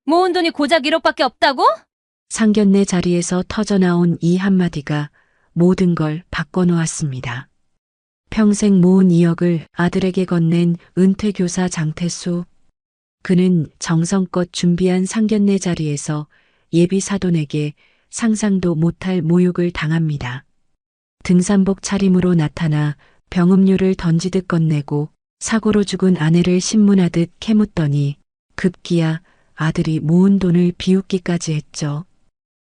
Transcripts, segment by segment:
모은 돈이 고작 1억밖에 없다고? 상견례 자리에서 터져나온 이 한마디가 모든 걸 바꿔놓았습니다. 평생 모은 2억을 아들에게 건넨 은퇴교사 장태수. 그는 정성껏 준비한 상견례 자리에서 예비 사돈에게 상상도 못할 모욕을 당합니다. 등산복 차림으로 나타나 병음료를 던지듯 건네고 사고로 죽은 아내를 신문하듯 캐묻더니 급기야 아들이 모은 돈을 비웃기까지 했죠.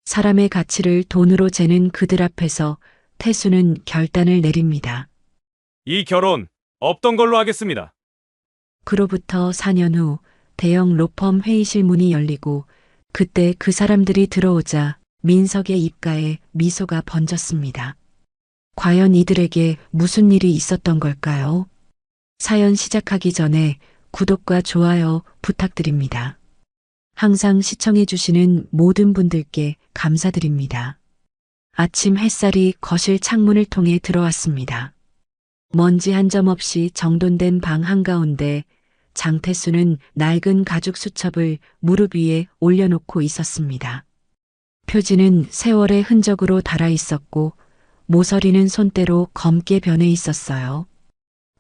사람의 가치를 돈으로 재는 그들 앞에서 태수는 결단을 내립니다. 이 결혼 없던 걸로 하겠습니다. 그로부터 4년 후 대형 로펌 회의실 문이 열리고 그때 그 사람들이 들어오자 민석의 입가에 미소가 번졌습니다. 과연 이들에게 무슨 일이 있었던 걸까요? 사연 시작하기 전에 구독과 좋아요 부탁드립니다. 항상 시청해주시는 모든 분들께 감사드립니다. 아침 햇살이 거실 창문을 통해 들어왔습니다. 먼지 한 점 없이 정돈된 방 한가운데 장태수는 낡은 가죽 수첩을 무릎 위에 올려놓고 있었습니다. 표지는 세월의 흔적으로 닳아 있었고 모서리는 손때로 검게 변해 있었어요.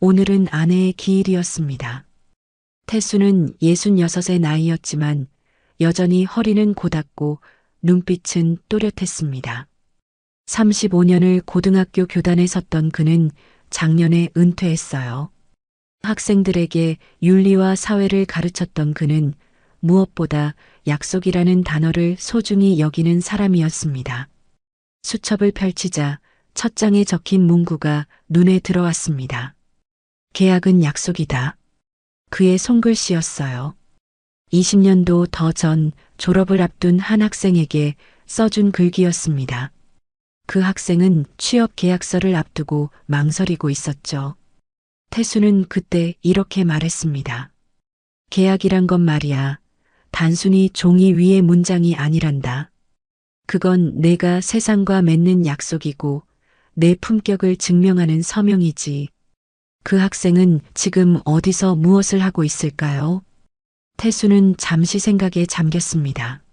오늘은 아내의 기일이었습니다. 태수는 66의 나이였지만 여전히 허리는 고닫고 눈빛은 또렷했습니다. 35년을 고등학교 교단에 섰던 그는 작년에 은퇴했어요. 학생들에게 윤리와 사회를 가르쳤던 그는 무엇보다 약속이라는 단어를 소중히 여기는 사람이었습니다. 수첩을 펼치자 첫 장에 적힌 문구가 눈에 들어왔습니다. 계약은 약속이다. 그의 손글씨였어요. 20년도 더 전 졸업을 앞둔 한 학생에게 써준 글귀였습니다. 그 학생은 취업 계약서를 앞두고 망설이고 있었죠. 태수는 그때 이렇게 말했습니다. 계약이란 건 말이야. 단순히 종이 위의 문장이 아니란다. 그건 내가 세상과 맺는 약속이고 내 품격을 증명하는 서명이지. 그 학생은 지금 어디서 무엇을 하고 있을까요? 태수는 잠시 생각에 잠겼습니다.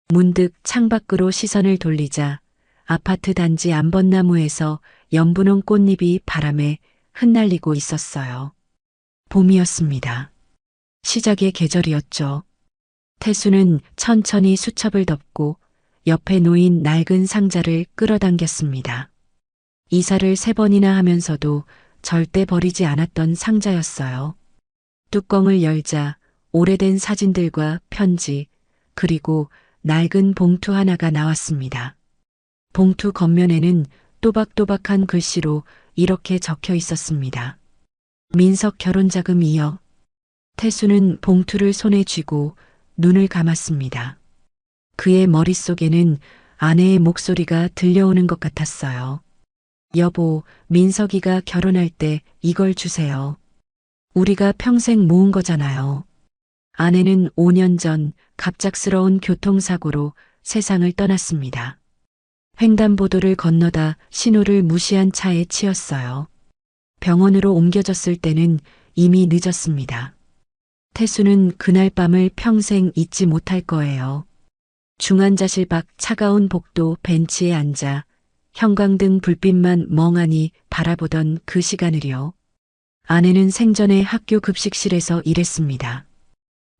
문득 창밖으로 시선을 돌리자 아파트 단지 암벚나무에서 연분홍 꽃잎이 바람에 흩날리고 있었어요. 봄이었습니다. 시작의 계절이었죠. 태수는 천천히 수첩을 덮고 옆에 놓인 낡은 상자를 끌어당겼습니다. 이사를 3번이나 하면서도 절대 버리지 않았던 상자였어요. 뚜껑을 열자 오래된 사진들과 편지, 그리고 낡은 봉투 하나가 나왔습니다. 봉투 겉면에는 또박또박한 글씨로 이렇게 적혀 있었습니다. 민석 결혼자금 2억. 태수는 봉투를 손에 쥐고 눈을 감았습니다. 그의 머릿속에는 아내의 목소리가 들려오는 것 같았어요. 여보, 민석이가 결혼할 때 이걸 주세요. 우리가 평생 모은 거잖아요. 아내는 5년 전 갑작스러운 교통사고로 세상을 떠났습니다. 횡단보도를 건너다 신호를 무시한 차에 치였어요. 병원으로 옮겨졌을 때는 이미 늦었습니다. 태수는 그날 밤을 평생 잊지 못할 거예요. 중환자실 밖 차가운 복도 벤치에 앉아 형광등 불빛만 멍하니 바라보던 그 시간을요. 아내는 생전에 학교 급식실에서 일했습니다.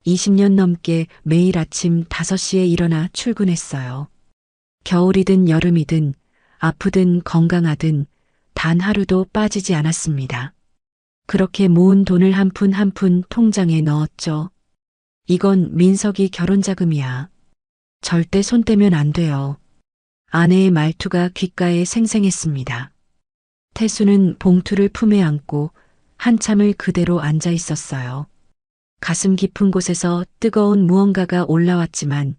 20년 넘게 매일 아침 5시에 일어나 출근했어요. 겨울이든 여름이든 아프든 건강하든 단 하루도 빠지지 않았습니다. 그렇게 모은 돈을 한 푼 한 푼 통장에 넣었죠. 이건 민석이 결혼 자금이야. 절대 손 떼면 안 돼요. 아내의 말투가 귓가에 생생했습니다. 태수는 봉투를 품에 안고 한참을 그대로 앉아 있었어요. 가슴 깊은 곳에서 뜨거운 무언가가 올라왔지만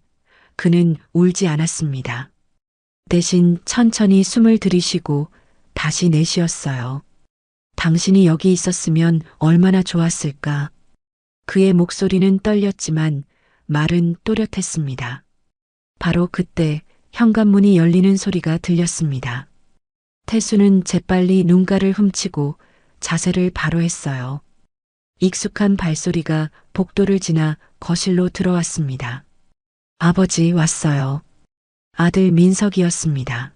그는 울지 않았습니다. 대신 천천히 숨을 들이쉬고 다시 내쉬었어요. 당신이 여기 있었으면 얼마나 좋았을까. 그의 목소리는 떨렸지만 말은 또렷했습니다. 바로 그때 현관문이 열리는 소리가 들렸습니다. 태수는 재빨리 눈가를 훔치고 자세를 바로 했어요. 익숙한 발소리가 복도를 지나 거실로 들어왔습니다. 아버지 왔어요. 아들 민석이었습니다.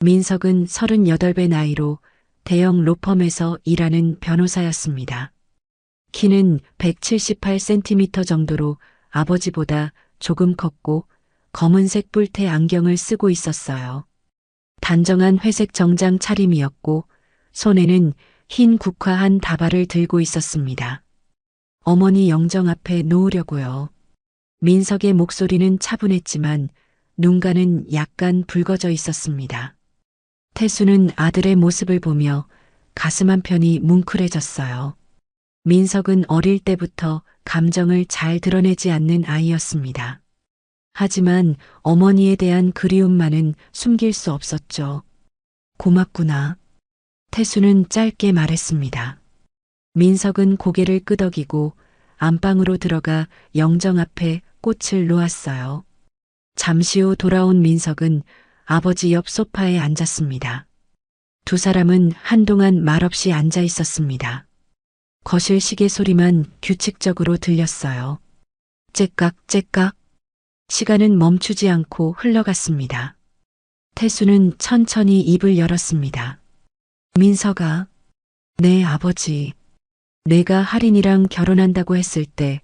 민석은 38배 나이로 대형 로펌에서 일하는 변호사였습니다. 키는 178cm 정도로 아버지보다 조금 컸고 검은색 뿔테 안경을 쓰고 있었어요. 단정한 회색 정장 차림이었고 손에는 흰 국화한 다발을 들고 있었습니다. 어머니 영정 앞에 놓으려고요. 민석의 목소리는 차분했지만 눈가는 약간 붉어져 있었습니다. 태수는 아들의 모습을 보며 가슴 한편이 뭉클해졌어요. 민석은 어릴 때부터 감정을 잘 드러내지 않는 아이였습니다. 하지만 어머니에 대한 그리움만은 숨길 수 없었죠. 고맙구나. 태수는 짧게 말했습니다. 민석은 고개를 끄덕이고 안방으로 들어가 영정 앞에 꽃을 놓았어요. 잠시 후 돌아온 민석은 아버지 옆 소파에 앉았습니다. 두 사람은 한동안 말없이 앉아 있었습니다. 거실 시계 소리만 규칙적으로 들렸어요. 째깍째깍. 시간은 멈추지 않고 흘러갔습니다. 태수는 천천히 입을 열었습니다. 민석아, 네 아버지. 내가 할인이랑 결혼한다고 했을 때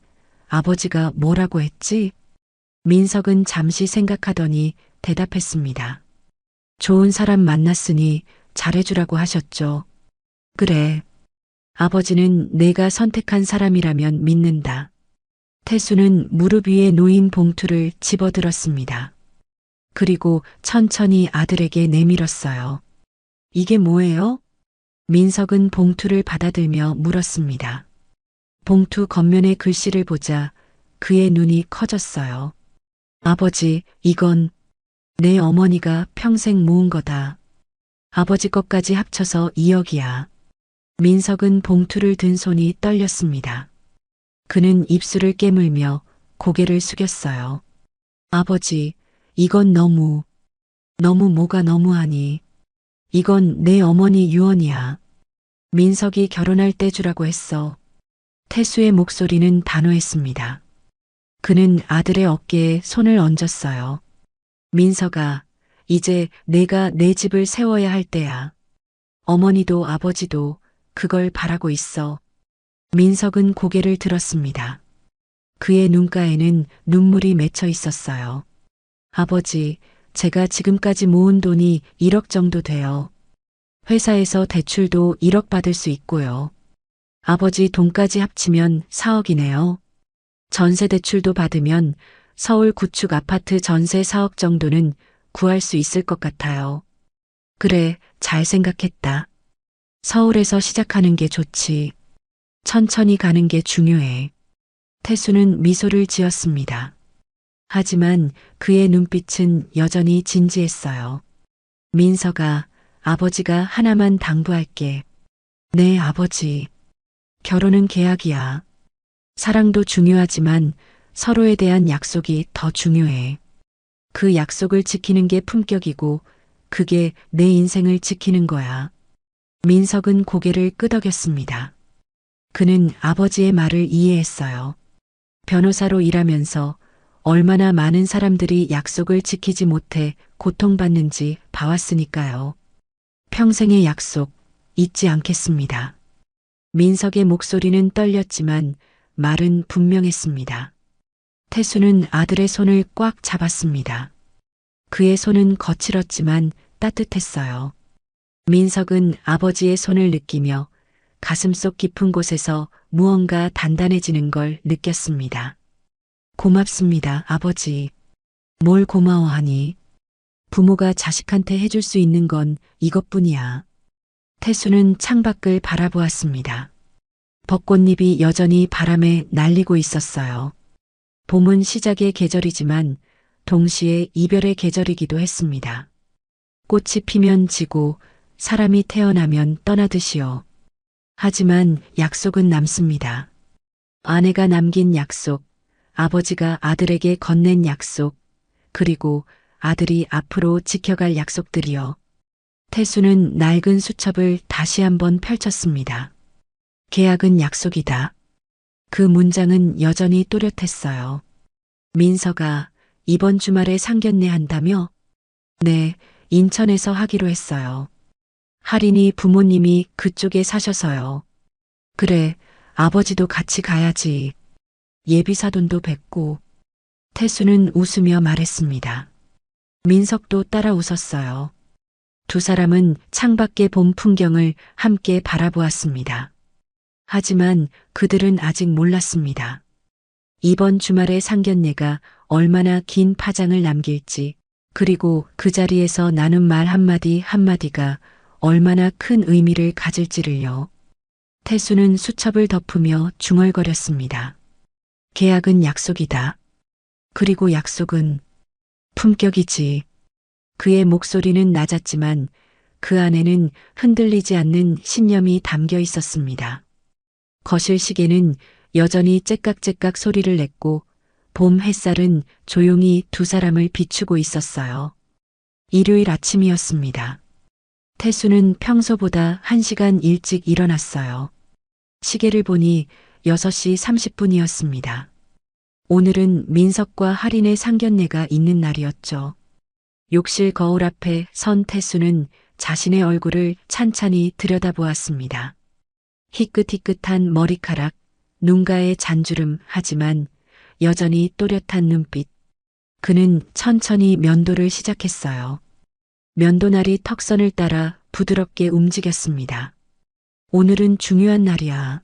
아버지가 뭐라고 했지? 민석은 잠시 생각하더니 대답했습니다. 좋은 사람 만났으니 잘해주라고 하셨죠. 그래. 아버지는 내가 선택한 사람이라면 믿는다. 태수는 무릎 위에 놓인 봉투를 집어들었습니다. 그리고 천천히 아들에게 내밀었어요. 이게 뭐예요? 민석은 봉투를 받아들며 물었습니다. 봉투 겉면의 글씨를 보자 그의 눈이 커졌어요. 아버지, 이건 내 어머니가 평생 모은 거다. 아버지 것까지 합쳐서 2억이야. 민석은 봉투를 든 손이 떨렸습니다. 그는 입술을 깨물며 고개를 숙였어요. 아버지, 이건 너무 뭐가 너무하니. 이건 내 어머니 유언이야. 민석이 결혼할 때 주라고 했어. 태수의 목소리는 단호했습니다. 그는 아들의 어깨에 손을 얹었어요. 민석아, 이제 내가 내 집을 세워야 할 때야. 어머니도 아버지도 그걸 바라고 있어. 민석은 고개를 들었습니다. 그의 눈가에는 눈물이 맺혀 있었어요. 아버지, 제가 지금까지 모은 돈이 1억 정도 돼요. 회사에서 대출도 1억 받을 수 있고요. 아버지 돈까지 합치면 4억이네요. 전세 대출도 받으면 서울 구축 아파트 전세 4억 정도는 구할 수 있을 것 같아요. 그래, 잘 생각했다. 서울에서 시작하는 게 좋지. 천천히 가는 게 중요해. 태수는 미소를 지었습니다. 하지만 그의 눈빛은 여전히 진지했어요. 민석아, 아버지가 하나만 당부할게. 네, 아버지. 결혼은 계약이야. 사랑도 중요하지만 서로에 대한 약속이 더 중요해. 그 약속을 지키는 게 품격이고 그게 내 인생을 지키는 거야. 민석은 고개를 끄덕였습니다. 그는 아버지의 말을 이해했어요. 변호사로 일하면서 얼마나 많은 사람들이 약속을 지키지 못해 고통받는지 봐왔으니까요. 평생의 약속 잊지 않겠습니다. 민석의 목소리는 떨렸지만 말은 분명했습니다. 태수는 아들의 손을 꽉 잡았습니다. 그의 손은 거칠었지만 따뜻했어요. 민석은 아버지의 손을 느끼며 가슴속 깊은 곳에서 무언가 단단해지는 걸 느꼈습니다. 고맙습니다, 아버지. 뭘 고마워하니? 부모가 자식한테 해줄 수 있는 건 이것뿐이야. 태수는 창밖을 바라보았습니다. 벚꽃잎이 여전히 바람에 날리고 있었어요. 봄은 시작의 계절이지만 동시에 이별의 계절이기도 했습니다. 꽃이 피면 지고 사람이 태어나면 떠나듯이요. 하지만 약속은 남습니다. 아내가 남긴 약속, 아버지가 아들에게 건넨 약속, 그리고 아들이 앞으로 지켜갈 약속들이요. 태수는 낡은 수첩을 다시 한번 펼쳤습니다. 계약은 약속이다. 그 문장은 여전히 또렷했어요. 민석아, 이번 주말에 상견례 한다며? 네, 인천에서 하기로 했어요. 할인이 부모님이 그쪽에 사셔서요. 그래, 아버지도 같이 가야지. 예비사돈도 뵙고. 태수는 웃으며 말했습니다. 민석도 따라 웃었어요. 두 사람은 창밖의 봄 풍경을 함께 바라보았습니다. 하지만 그들은 아직 몰랐습니다. 이번 주말의 상견례가 얼마나 긴 파장을 남길지, 그리고 그 자리에서 나눈 말 한마디 한마디가 얼마나 큰 의미를 가질지를요. 태수는 수첩을 덮으며 중얼거렸습니다. 계약은 약속이다. 그리고 약속은 품격이지. 그의 목소리는 낮았지만 그 안에는 흔들리지 않는 신념이 담겨 있었습니다. 거실 시계는 여전히 째깍째깍 소리를 냈고 봄 햇살은 조용히 두 사람을 비추고 있었어요. 일요일 아침이었습니다. 태수는 평소보다 1시간 일찍 일어났어요. 시계를 보니 6시 30분이었습니다. 오늘은 민석과 할인의 상견례가 있는 날이었죠. 욕실 거울 앞에 선 태수는 자신의 얼굴을 찬찬히 들여다보았습니다. 희끗희끗한 머리카락, 눈가의 잔주름 하지만 여전히 또렷한 눈빛. 그는 천천히 면도를 시작했어요. 면도날이 턱선을 따라 부드럽게 움직였습니다. 오늘은 중요한 날이야.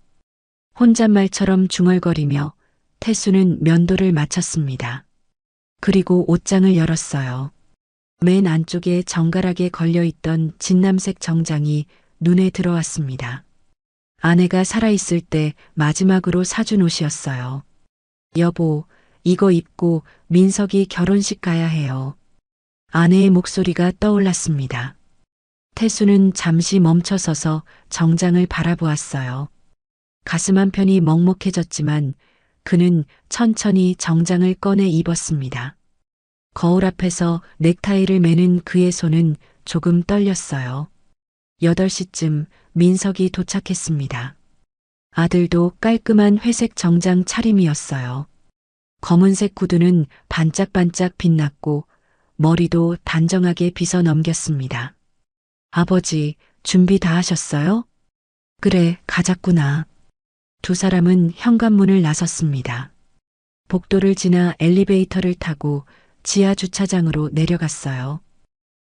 혼잣말처럼 중얼거리며 태수는 면도를 마쳤습니다. 그리고 옷장을 열었어요. 맨 안쪽에 정갈하게 걸려있던 진남색 정장이 눈에 들어왔습니다. 아내가 살아있을 때 마지막으로 사준 옷이었어요. 여보, 이거 입고 민석이 결혼식 가야 해요. 아내의 목소리가 떠올랐습니다. 태수는 잠시 멈춰서서 정장을 바라보았어요. 가슴 한편이 먹먹해졌지만 그는 천천히 정장을 꺼내 입었습니다. 거울 앞에서 넥타이를 매는 그의 손은 조금 떨렸어요. 8시쯤 민석이 도착했습니다. 아들도 깔끔한 회색 정장 차림이었어요. 검은색 구두는 반짝반짝 빛났고 머리도 단정하게 빗어 넘겼습니다. 아버지, 준비 다 하셨어요? 그래, 가자꾸나. 두 사람은 현관문을 나섰습니다. 복도를 지나 엘리베이터를 타고 지하 주차장으로 내려갔어요.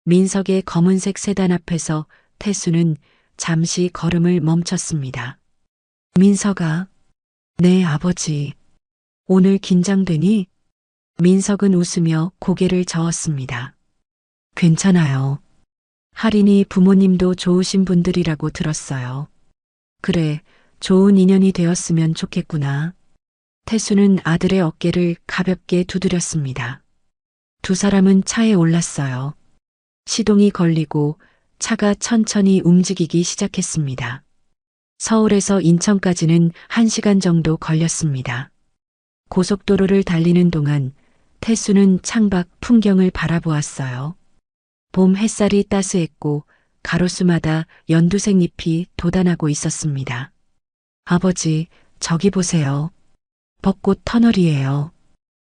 민석의 검은색 세단 앞에서 태수는 잠시 걸음을 멈췄습니다. 민석아. 네, 아버지. 오늘 긴장되니? 민석은 웃으며 고개를 저었습니다. 괜찮아요. 할인이 부모님도 좋으신 분들이라고 들었어요. 그래, 좋은 인연이 되었으면 좋겠구나. 태수는 아들의 어깨를 가볍게 두드렸습니다. 두 사람은 차에 올랐어요. 시동이 걸리고 차가 천천히 움직이기 시작했습니다. 서울에서 인천까지는 1시간 정도 걸렸습니다. 고속도로를 달리는 동안 태수는 창밖 풍경을 바라보았어요. 봄 햇살이 따스했고 가로수마다 연두색 잎이 돋아나고 있었습니다. 아버지, 저기 보세요. 벚꽃 터널이에요.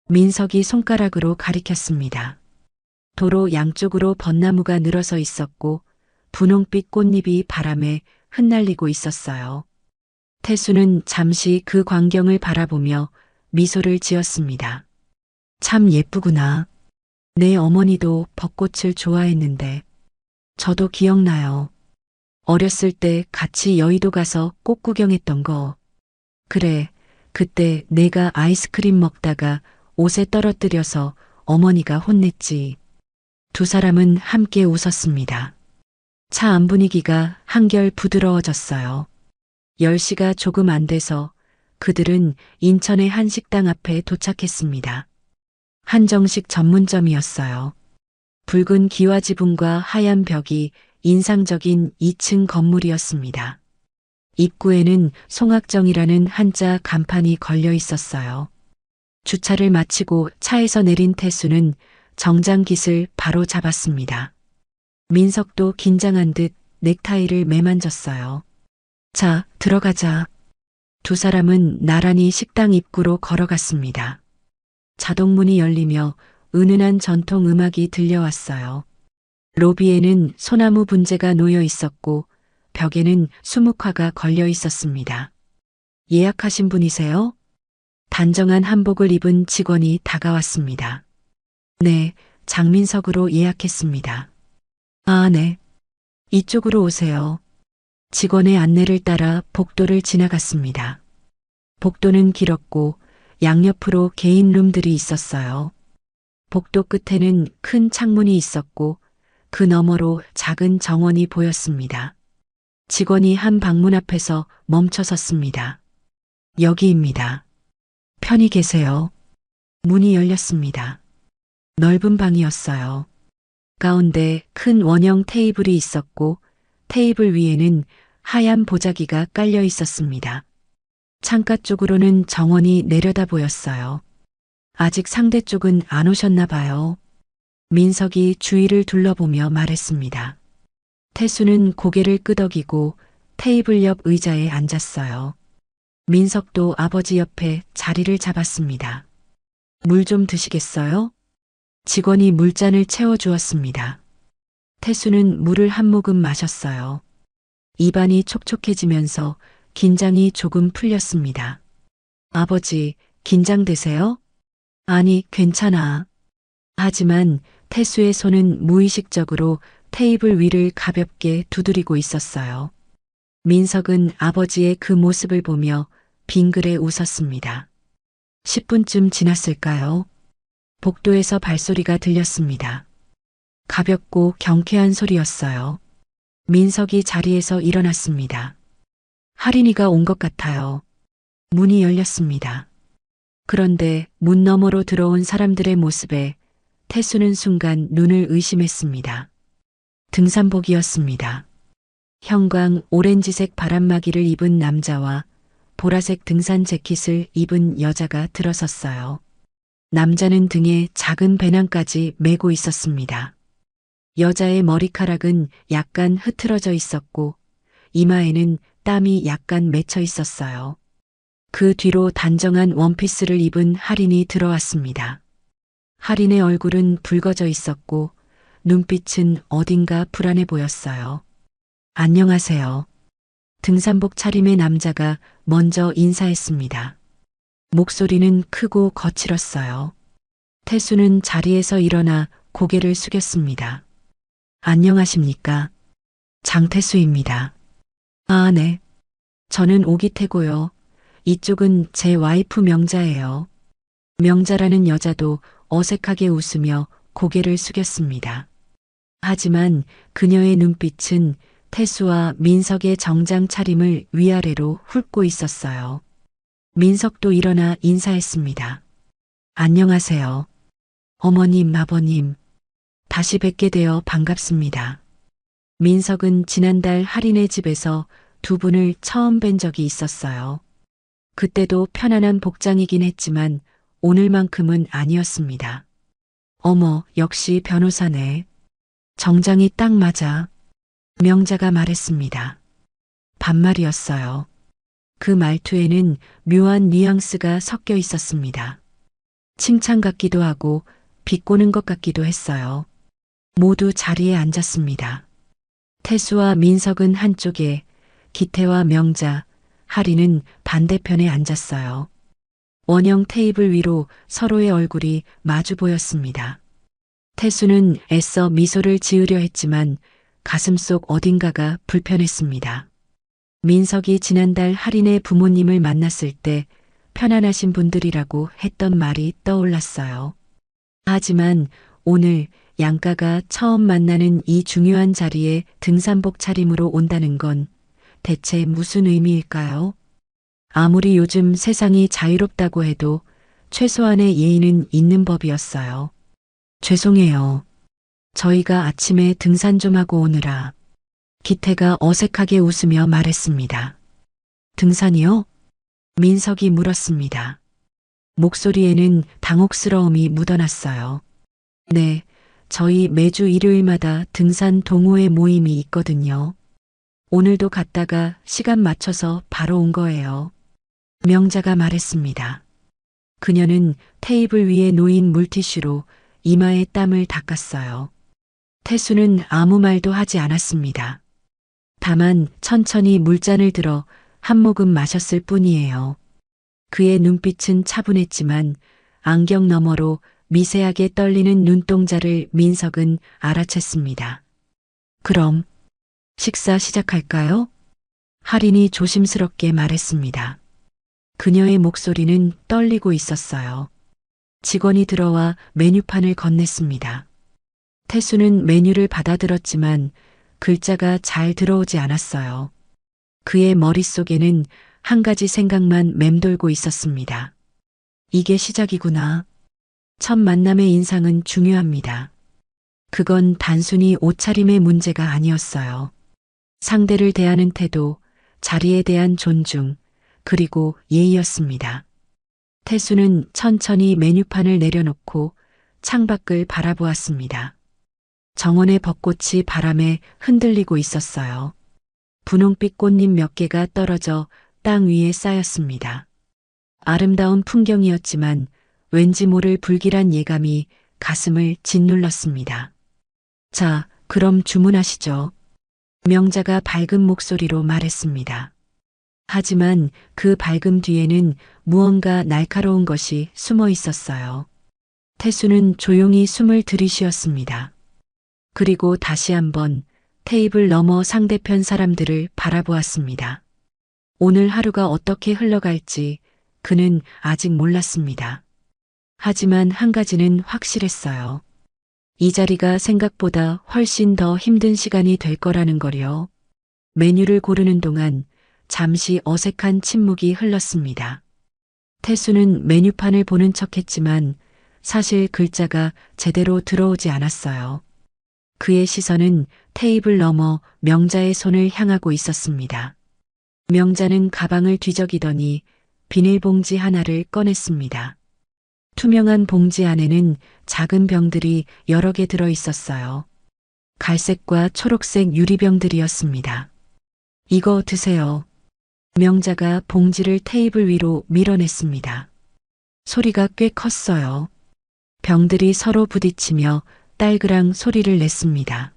민석이 손가락으로 가리켰습니다. 도로 양쪽으로 벚나무가 늘어서 있었고 분홍빛 꽃잎이 바람에 흩날리고 있었어요. 태수는 잠시 그 광경을 바라보며 미소를 지었습니다. 참 예쁘구나. 내 어머니도 벚꽃을 좋아했는데 저도 기억나요. 어렸을 때 같이 여의도 가서 꽃 구경했던 거. 그래, 그때 내가 아이스크림 먹다가 옷에 떨어뜨려서 어머니가 혼냈지. 두 사람은 함께 웃었습니다. 차 안 분위기가 한결 부드러워졌어요. 10시가 조금 안 돼서 그들은 인천의 한 식당 앞에 도착했습니다. 한정식 전문점이었어요. 붉은 기와 지붕과 하얀 벽이 인상적인 2층 건물이었습니다. 입구에는 송악정이라는 한자 간판이 걸려 있었어요. 주차를 마치고 차에서 내린 태수는 정장깃을 바로 잡았습니다. 민석도 긴장한 듯 넥타이를 매만졌어요. 자, 들어가자. 두 사람은 나란히 식당 입구로 걸어갔습니다. 자동문이 열리며 은은한 전통 음악이 들려왔어요. 로비에는 소나무 분재가 놓여 있었고 벽에는 수묵화가 걸려 있었습니다. 예약하신 분이세요? 단정한 한복을 입은 직원이 다가왔습니다. 네, 장민석으로 예약했습니다. 아, 네. 이쪽으로 오세요. 직원의 안내를 따라 복도를 지나갔습니다. 복도는 길었고 양옆으로 개인 룸들이 있었어요. 복도 끝에는 큰 창문이 있었고 그 너머로 작은 정원이 보였습니다. 직원이 한 방문 앞에서 멈춰 섰습니다. 여기입니다. 편히 계세요. 문이 열렸습니다. 넓은 방이었어요. 가운데 큰 원형 테이블이 있었고 테이블 위에는 하얀 보자기가 깔려 있었습니다. 창가 쪽으로는 정원이 내려다 보였어요. 아직 상대 쪽은 안 오셨나 봐요. 민석이 주위를 둘러보며 말했습니다. 태수는 고개를 끄덕이고 테이블 옆 의자에 앉았어요. 민석도 아버지 옆에 자리를 잡았습니다. 물 좀 드시겠어요? 직원이 물잔을 채워주었습니다. 태수는 물을 한 모금 마셨어요. 입안이 촉촉해지면서 긴장이 조금 풀렸습니다. 아버지, 긴장되세요? 아니, 괜찮아. 하지만 태수의 손은 무의식적으로 테이블 위를 가볍게 두드리고 있었어요. 민석은 아버지의 그 모습을 보며 빙그레 웃었습니다. 10분쯤 지났을까요? 복도에서 발소리가 들렸습니다. 가볍고 경쾌한 소리였어요. 민석이 자리에서 일어났습니다. 할인이가 온 것 같아요. 문이 열렸습니다. 그런데 문 너머로 들어온 사람들의 모습에 태수는 순간 눈을 의심했습니다. 등산복이었습니다. 형광 오렌지색 바람막이를 입은 남자와 보라색 등산 재킷을 입은 여자가 들어섰어요. 남자는 등에 작은 배낭까지 메고 있었습니다. 여자의 머리카락은 약간 흐트러져 있었고 이마에는 땀이 약간 맺혀 있었어요. 그 뒤로 단정한 원피스를 입은 할인이 들어왔습니다. 할인의 얼굴은 붉어져 있었고 눈빛은 어딘가 불안해 보였어요. 안녕하세요. 등산복 차림의 남자가 먼저 인사했습니다. 목소리는 크고 거칠었어요. 태수는 자리에서 일어나 고개를 숙였습니다. 안녕하십니까? 장태수입니다. 아, 네. 저는 오기태고요. 이쪽은 제 와이프 명자예요. 명자라는 여자도 어색하게 웃으며 고개를 숙였습니다. 하지만 그녀의 눈빛은 태수와 민석의 정장 차림을 위아래로 훑고 있었어요. 민석도 일어나 인사했습니다. 안녕하세요. 어머님, 아버님. 다시 뵙게 되어 반갑습니다. 민석은 지난달 할인의 집에서 두 분을 처음 뵌 적이 있었어요. 그때도 편안한 복장이긴 했지만 오늘만큼은 아니었습니다. 어머, 역시 변호사네. 정장이 딱 맞아. 명자가 말했습니다. 반말이었어요. 그 말투에는 묘한 뉘앙스가 섞여 있었습니다. 칭찬 같기도 하고 비꼬는 것 같기도 했어요. 모두 자리에 앉았습니다. 태수와 민석은 한쪽에, 기태와 명자, 할인은 반대편에 앉았어요. 원형 테이블 위로 서로의 얼굴이 마주 보였습니다. 태수는 애써 미소를 지으려 했지만 가슴속 어딘가가 불편했습니다. 민석이 지난달 할인의 부모님을 만났을 때 편안하신 분들이라고 했던 말이 떠올랐어요. 하지만 오늘 양가가 처음 만나는 이 중요한 자리에 등산복 차림으로 온다는 건 대체 무슨 의미일까요? 아무리 요즘 세상이 자유롭다고 해도 최소한의 예의는 있는 법이었어요. 죄송해요. 저희가 아침에 등산 좀 하고 오느라. 기태가 어색하게 웃으며 말했습니다. 등산이요? 민석이 물었습니다. 목소리에는 당혹스러움이 묻어났어요. 네, 저희 매주 일요일마다 등산 동호회 모임이 있거든요. 오늘도 갔다가 시간 맞춰서 바로 온 거예요. 명자가 말했습니다. 그녀는 테이블 위에 놓인 물티슈로 이마에 땀을 닦았어요. 태수는 아무 말도 하지 않았습니다. 다만 천천히 물잔을 들어 한 모금 마셨을 뿐이에요. 그의 눈빛은 차분했지만 안경 너머로 미세하게 떨리는 눈동자를 민석은 알아챘습니다. 그럼 식사 시작할까요? 할인이 조심스럽게 말했습니다. 그녀의 목소리는 떨리고 있었어요. 직원이 들어와 메뉴판을 건넸습니다. 태수는 메뉴를 받아들었지만 글자가 잘 들어오지 않았어요. 그의 머릿속에는 한 가지 생각만 맴돌고 있었습니다. 이게 시작이구나. 첫 만남의 인상은 중요합니다. 그건 단순히 옷차림의 문제가 아니었어요. 상대를 대하는 태도, 자리에 대한 존중, 그리고 예의였습니다. 태수는 천천히 메뉴판을 내려놓고 창밖을 바라보았습니다. 정원의 벚꽃이 바람에 흔들리고 있었어요. 분홍빛 꽃잎 몇 개가 떨어져 땅 위에 쌓였습니다. 아름다운 풍경이었지만 왠지 모를 불길한 예감이 가슴을 짓눌렀습니다. 자, 그럼 주문하시죠. 명자가 밝은 목소리로 말했습니다. 하지만 그 밝음 뒤에는 무언가 날카로운 것이 숨어 있었어요. 태수는 조용히 숨을 들이쉬었습니다. 그리고 다시 한번 테이블 너머 상대편 사람들을 바라보았습니다. 오늘 하루가 어떻게 흘러갈지 그는 아직 몰랐습니다. 하지만 한 가지는 확실했어요. 이 자리가 생각보다 훨씬 더 힘든 시간이 될 거라는 거요. 메뉴를 고르는 동안 잠시 어색한 침묵이 흘렀습니다. 태수는 메뉴판을 보는 척했지만 사실 글자가 제대로 들어오지 않았어요. 그의 시선은 테이블 너머 명자의 손을 향하고 있었습니다. 명자는 가방을 뒤적이더니 비닐봉지 하나를 꺼냈습니다. 투명한 봉지 안에는 작은 병들이 여러 개 들어 있었어요. 갈색과 초록색 유리병들이었습니다. 이거 드세요. 명자가 봉지를 테이블 위로 밀어냈습니다. 소리가 꽤 컸어요. 병들이 서로 부딪히며 딸그랑 소리를 냈습니다.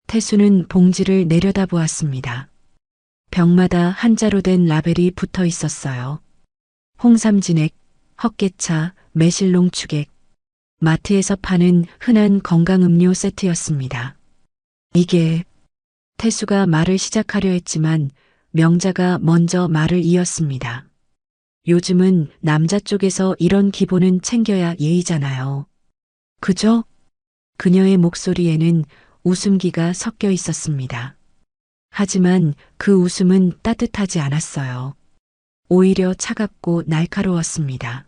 태수는 봉지를 내려다보았습니다. 병마다 한자로 된 라벨이 붙어 있었어요. 홍삼진액, 헛개차, 매실롱 추객. 마트에서 파는 흔한 건강음료 세트였습니다. 이게 태수가 말을 시작하려 했지만 명자가 먼저 말을 이었습니다. 요즘은 남자 쪽에서 이런 기본은 챙겨야 예의잖아요. 그죠? 그녀의 목소리에는 웃음기가 섞여 있었습니다. 하지만 그 웃음은 따뜻하지 않았어요. 오히려 차갑고 날카로웠습니다.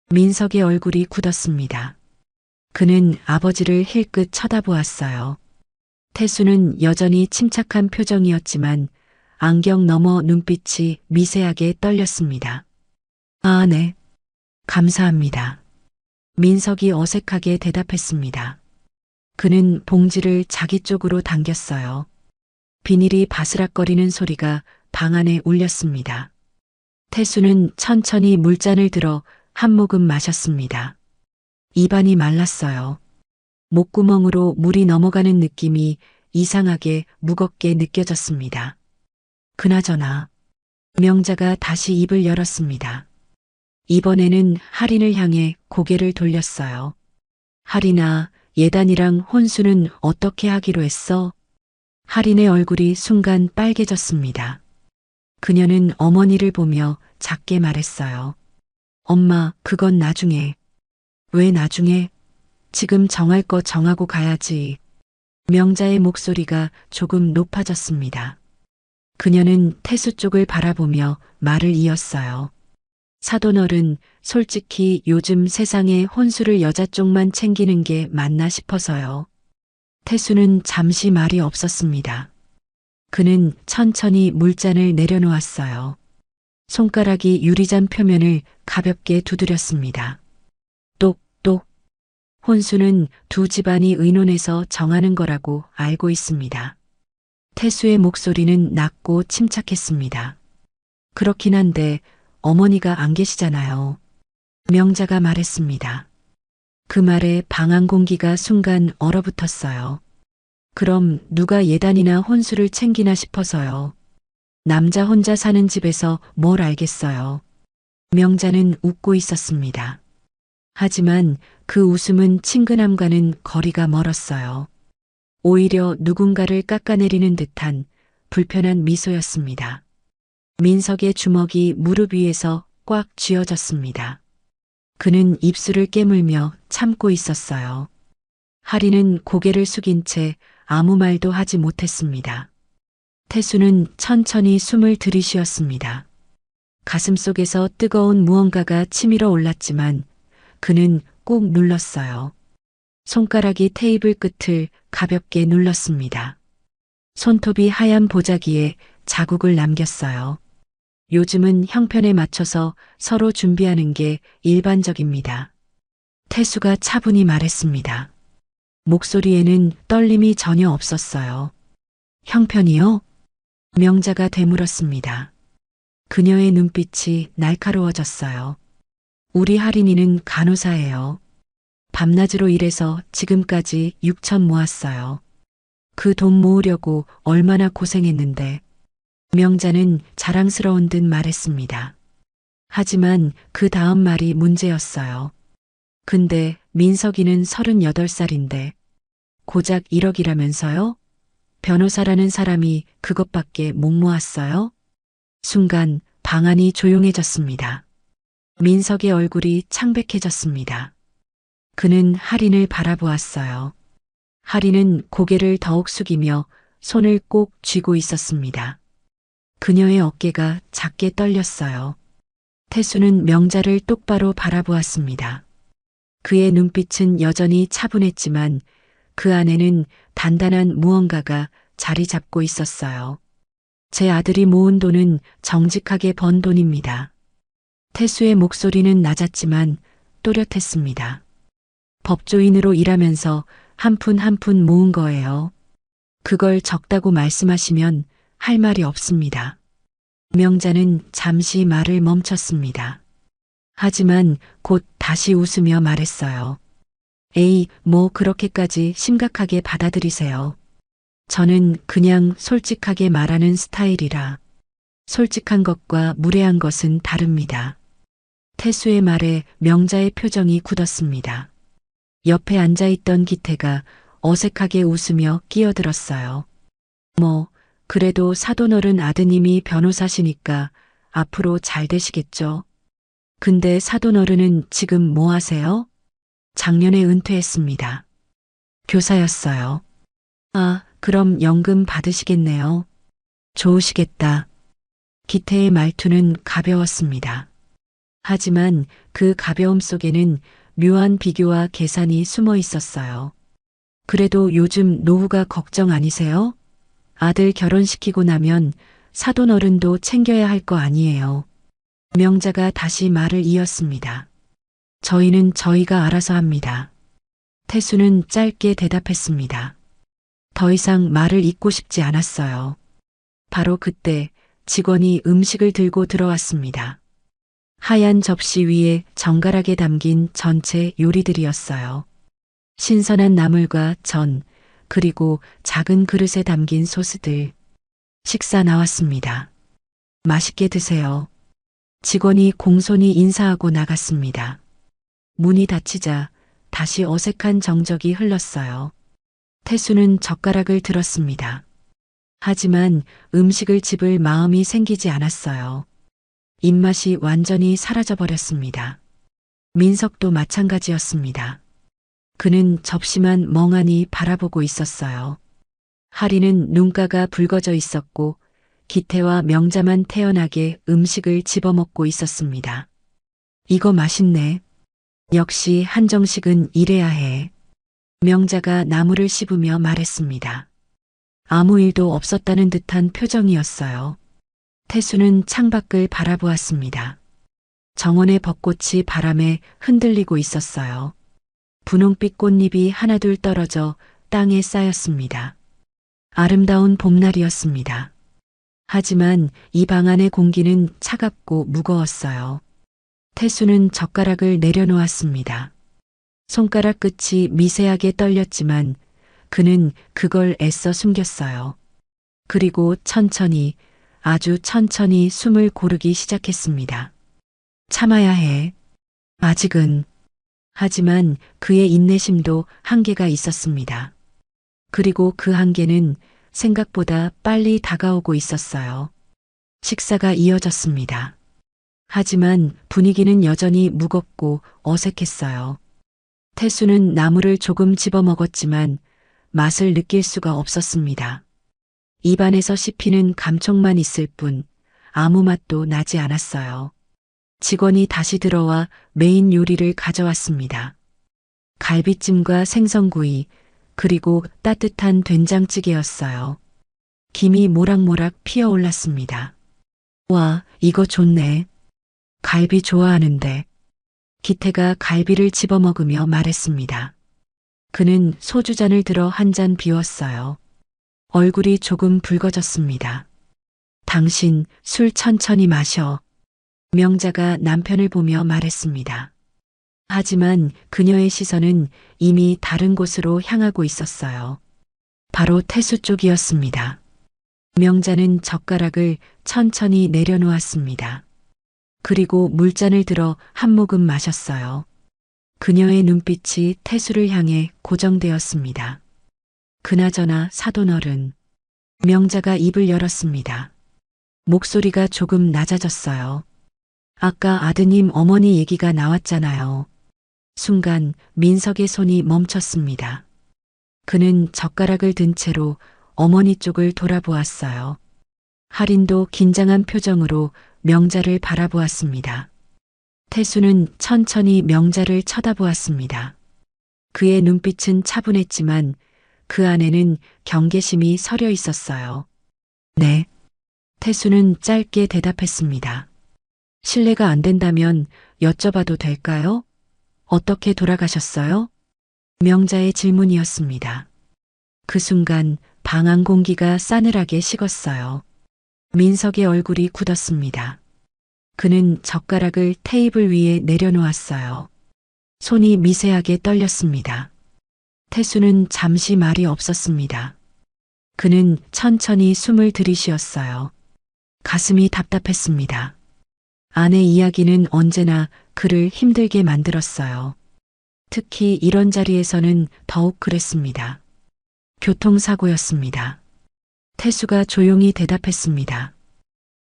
민석의 얼굴이 굳었습니다. 그는 아버지를 힐끗 쳐다보았어요. 태수는 여전히 침착한 표정이었지만 안경 너머 눈빛이 미세하게 떨렸습니다. 아, 네. 감사합니다. 민석이 어색하게 대답했습니다. 그는 봉지를 자기 쪽으로 당겼어요. 비닐이 바스락거리는 소리가 방 안에 울렸습니다. 태수는 천천히 물잔을 들어 한 모금 마셨습니다. 입안이 말랐어요. 목구멍으로 물이 넘어가는 느낌이 이상하게 무겁게 느껴졌습니다. 그나저나 명자가 다시 입을 열었습니다. 이번에는 할인을 향해 고개를 돌렸어요. 할인아, 예단이랑 혼수는 어떻게 하기로 했어? 할인의 얼굴이 순간 빨개졌습니다. 그녀는 어머니를 보며 작게 말했어요. 엄마, 그건 나중에. 왜 나중에? 지금 정할 거 정하고 가야지. 명자의 목소리가 조금 높아졌습니다. 그녀는 태수 쪽을 바라보며 말을 이었어요. 사돈어른, 솔직히 요즘 세상에 혼수를 여자 쪽만 챙기는 게 맞나 싶어서요. 태수는 잠시 말이 없었습니다. 그는 천천히 물잔을 내려놓았어요. 손가락이 유리잔 표면을 가볍게 두드렸습니다. 똑똑. 혼수는 두 집안이 의논해서 정하는 거라고 알고 있습니다. 태수의 목소리는 낮고 침착했습니다. 그렇긴 한데 어머니가 안 계시잖아요. 명자가 말했습니다. 그 말에 방 안 공기가 순간 얼어붙었어요. 그럼 누가 예단이나 혼수를 챙기나 싶어서요. 남자 혼자 사는 집에서 뭘 알겠어요. 명자는 웃고 있었습니다. 하지만 그 웃음은 친근함과는 거리가 멀었어요. 오히려 누군가를 깎아내리는 듯한 불편한 미소였습니다. 민석의 주먹이 무릎 위에서 꽉 쥐어졌습니다. 그는 입술을 깨물며 참고 있었어요. 하리는 고개를 숙인 채 아무 말도 하지 못했습니다. 태수는 천천히 숨을 들이쉬었습니다. 가슴속에서 뜨거운 무언가가 치밀어 올랐지만 그는 꾹 눌렀어요. 손가락이 테이블 끝을 가볍게 눌렀습니다. 손톱이 하얀 보자기에 자국을 남겼어요. 요즘은 형편에 맞춰서 서로 준비하는 게 일반적입니다. 태수가 차분히 말했습니다. 목소리에는 떨림이 전혀 없었어요. 형편이요? 명자가 되물었습니다. 그녀의 눈빛이 날카로워졌어요. 우리 할인이는 간호사예요. 밤낮으로 일해서 지금까지 6천 모았어요. 그 돈 모으려고 얼마나 고생했는데. 명자는 자랑스러운 듯 말했습니다. 하지만 그 다음 말이 문제였어요. 근데 민석이는 38살인데 고작 1억이라면서요? 변호사라는 사람이 그것밖에 못 모았어요? 순간 방안이 조용해졌습니다. 민석의 얼굴이 창백해졌습니다. 그는 할인을 바라보았어요. 할인은 고개를 더욱 숙이며 손을 꼭 쥐고 있었습니다. 그녀의 어깨가 작게 떨렸어요. 태수는 명자를 똑바로 바라보았습니다. 그의 눈빛은 여전히 차분했지만 그 안에는 단단한 무언가가 자리 잡고 있었어요. 제 아들이 모은 돈은 정직하게 번 돈입니다. 태수의 목소리는 낮았지만 또렷했습니다. 법조인으로 일하면서 한 푼 한 푼 모은 거예요. 그걸 적다고 말씀하시면 할 말이 없습니다. 명자는 잠시 말을 멈췄습니다. 하지만 곧 다시 웃으며 말했어요. 에이, 뭐 그렇게까지 심각하게 받아들이세요. 저는 그냥 솔직하게 말하는 스타일이라 솔직한 것과 무례한 것은 다릅니다. 태수의 말에 명자의 표정이 굳었습니다. 옆에 앉아있던 기태가 어색하게 웃으며 끼어들었어요. 뭐, 그래도 사돈어른 아드님이 변호사시니까 앞으로 잘 되시겠죠. 근데 사돈어른은 지금 뭐 하세요? 작년에 은퇴했습니다. 교사였어요. 아, 그럼 연금 받으시겠네요. 좋으시겠다. 기태의 말투는 가벼웠습니다. 하지만 그 가벼움 속에는 묘한 비교와 계산이 숨어 있었어요. 그래도 요즘 노후가 걱정 아니세요? 아들 결혼시키고 나면 사돈 어른도 챙겨야 할 거 아니에요. 명자가 다시 말을 이었습니다. 저희는 저희가 알아서 합니다. 태수는 짧게 대답했습니다. 더 이상 말을 잇고 싶지 않았어요. 바로 그때 직원이 음식을 들고 들어왔습니다. 하얀 접시 위에 정갈하게 담긴 전체 요리들이었어요. 신선한 나물과 전, 그리고 작은 그릇에 담긴 소스들. 식사 나왔습니다. 맛있게 드세요. 직원이 공손히 인사하고 나갔습니다. 문이 닫히자 다시 어색한 정적이 흘렀어요. 태수는 젓가락을 들었습니다. 하지만 음식을 집을 마음이 생기지 않았어요. 입맛이 완전히 사라져버렸습니다. 민석도 마찬가지였습니다. 그는 접시만 멍하니 바라보고 있었어요. 하리는 눈가가 붉어져 있었고 기태와 명자만 태연하게 음식을 집어먹고 있었습니다. 이거 맛있네. 역시 한정식은 이래야 해. 명자가 나무를 씹으며 말했습니다. 아무 일도 없었다는 듯한 표정이었어요. 태수는 창밖을 바라보았습니다. 정원의 벚꽃이 바람에 흔들리고 있었어요. 분홍빛 꽃잎이 하나둘 떨어져 땅에 쌓였습니다. 아름다운 봄날이었습니다. 하지만 이 방 안의 공기는 차갑고 무거웠어요. 태수는 젓가락을 내려놓았습니다. 손가락 끝이 미세하게 떨렸지만 그는 그걸 애써 숨겼어요. 그리고 천천히, 아주 천천히 숨을 고르기 시작했습니다. 참아야 해. 아직은. 하지만 그의 인내심도 한계가 있었습니다. 그리고 그 한계는 생각보다 빨리 다가오고 있었어요. 식사가 이어졌습니다. 하지만 분위기는 여전히 무겁고 어색했어요. 태수는 나물을 조금 집어먹었지만 맛을 느낄 수가 없었습니다. 입안에서 씹히는 감촉만 있을 뿐 아무 맛도 나지 않았어요. 직원이 다시 들어와 메인 요리를 가져왔습니다. 갈비찜과 생선구이, 그리고 따뜻한 된장찌개였어요. 김이 모락모락 피어올랐습니다. 와, 이거 좋네. 갈비 좋아하는데. 기태가 갈비를 집어먹으며 말했습니다. 그는 소주잔을 들어 한 잔 비웠어요. 얼굴이 조금 붉어졌습니다. 당신 술 천천히 마셔. 명자가 남편을 보며 말했습니다. 하지만 그녀의 시선은 이미 다른 곳으로 향하고 있었어요. 바로 태수 쪽이었습니다. 명자는 젓가락을 천천히 내려놓았습니다. 그리고 물잔을 들어 한 모금 마셨어요. 그녀의 눈빛이 태수를 향해 고정되었습니다. 그나저나 사돈어른. 명자가 입을 열었습니다. 목소리가 조금 낮아졌어요. 아까 아드님 어머니 얘기가 나왔잖아요. 순간 민석의 손이 멈췄습니다. 그는 젓가락을 든 채로 어머니 쪽을 돌아보았어요. 할인도 긴장한 표정으로 명자를 바라보았습니다. 태수는 천천히 명자를 쳐다보았습니다. 그의 눈빛은 차분했지만 그 안에는 경계심이 서려 있었어요. 네. 태수는 짧게 대답했습니다. 실례가 안 된다면 여쭤봐도 될까요? 어떻게 돌아가셨어요? 명자의 질문이었습니다. 그 순간 방 안 공기가 싸늘하게 식었어요. 민석의 얼굴이 굳었습니다. 그는 젓가락을 테이블 위에 내려놓았어요. 손이 미세하게 떨렸습니다. 태수는 잠시 말이 없었습니다. 그는 천천히 숨을 들이쉬었어요. 가슴이 답답했습니다. 아내 이야기는 언제나 그를 힘들게 만들었어요. 특히 이런 자리에서는 더욱 그랬습니다. 교통사고였습니다. 태수가 조용히 대답했습니다.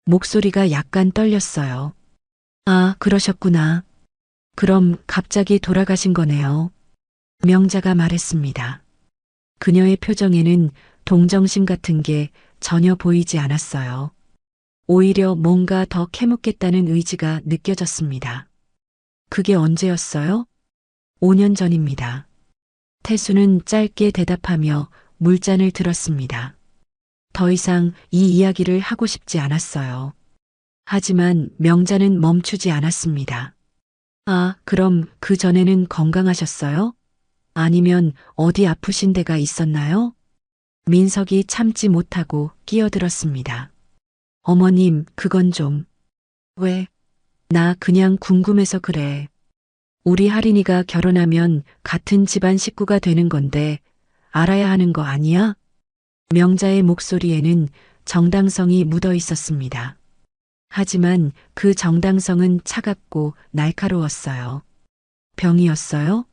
목소리가 약간 떨렸어요. 아, 그러셨구나. 그럼 갑자기 돌아가신 거네요. 명자가 말했습니다. 그녀의 표정에는 동정심 같은 게 전혀 보이지 않았어요. 오히려 뭔가 더 캐묻겠다는 의지가 느껴졌습니다. 그게 언제였어요? 5년 전입니다. 태수는 짧게 대답하며 물잔을 들었습니다. 더 이상 이 이야기를 하고 싶지 않았어요. 하지만 명자는 멈추지 않았습니다. 아, 그럼 그 전에는 건강하셨어요? 아니면 어디 아프신 데가 있었나요? 민석이 참지 못하고 끼어들었습니다. 어머님, 그건 좀. 왜? 나 그냥 궁금해서 그래. 우리 할인이가 결혼하면 같은 집안 식구가 되는 건데 알아야 하는 거 아니야? 명자의 목소리에는 정당성이 묻어 있었습니다. 하지만 그 정당성은 차갑고 날카로웠어요. 병이었어요?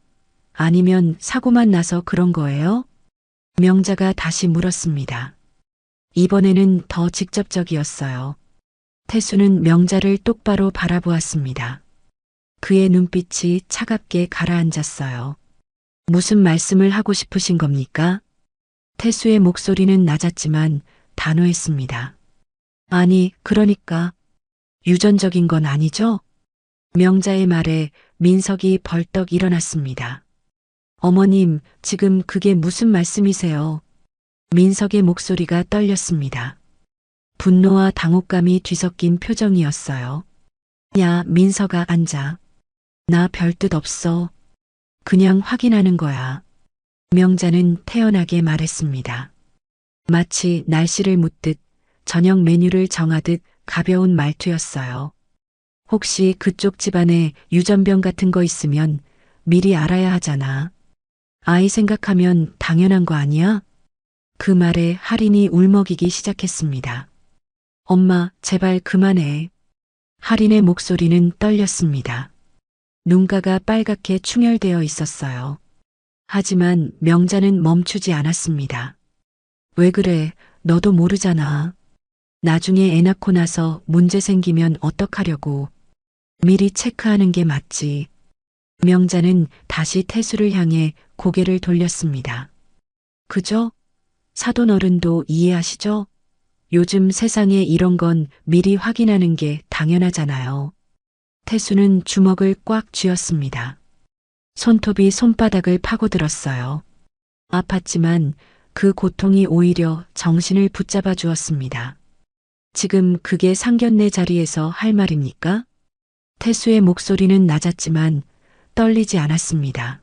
아니면 사고만 나서 그런 거예요? 명자가 다시 물었습니다. 이번에는 더 직접적이었어요. 태수는 명자를 똑바로 바라보았습니다. 그의 눈빛이 차갑게 가라앉았어요. 무슨 말씀을 하고 싶으신 겁니까? 태수의 목소리는 낮았지만 단호했습니다. 아니, 그러니까 유전적인 건 아니죠? 명자의 말에 민석이 벌떡 일어났습니다. 어머님, 지금 그게 무슨 말씀이세요? 민석의 목소리가 떨렸습니다. 분노와 당혹감이 뒤섞인 표정이었어요. 야, 민석아, 앉아. 나 별 뜻 없어. 그냥 확인하는 거야. 명자는 태연하게 말했습니다. 마치 날씨를 묻듯 저녁 메뉴를 정하듯 가벼운 말투였어요. 혹시 그쪽 집안에 유전병 같은 거 있으면 미리 알아야 하잖아. 아이 생각하면 당연한 거 아니야? 그 말에 할인이 울먹이기 시작했습니다. 엄마, 제발 그만해. 할인의 목소리는 떨렸습니다. 눈가가 빨갛게 충혈되어 있었어요. 하지만 명자는 멈추지 않았습니다. 왜 그래? 너도 모르잖아. 나중에 애 낳고 나서 문제 생기면 어떡하려고. 미리 체크하는 게 맞지. 명자는 다시 태수를 향해 고개를 돌렸습니다. 그죠? 사돈 어른도 이해하시죠? 요즘 세상에 이런 건 미리 확인하는 게 당연하잖아요. 태수는 주먹을 꽉 쥐었습니다. 손톱이 손바닥을 파고들었어요. 아팠지만 그 고통이 오히려 정신을 붙잡아 주었습니다. 지금 그게 상견례 자리에서 할 말입니까? 태수의 목소리는 낮았지만 떨리지 않았습니다.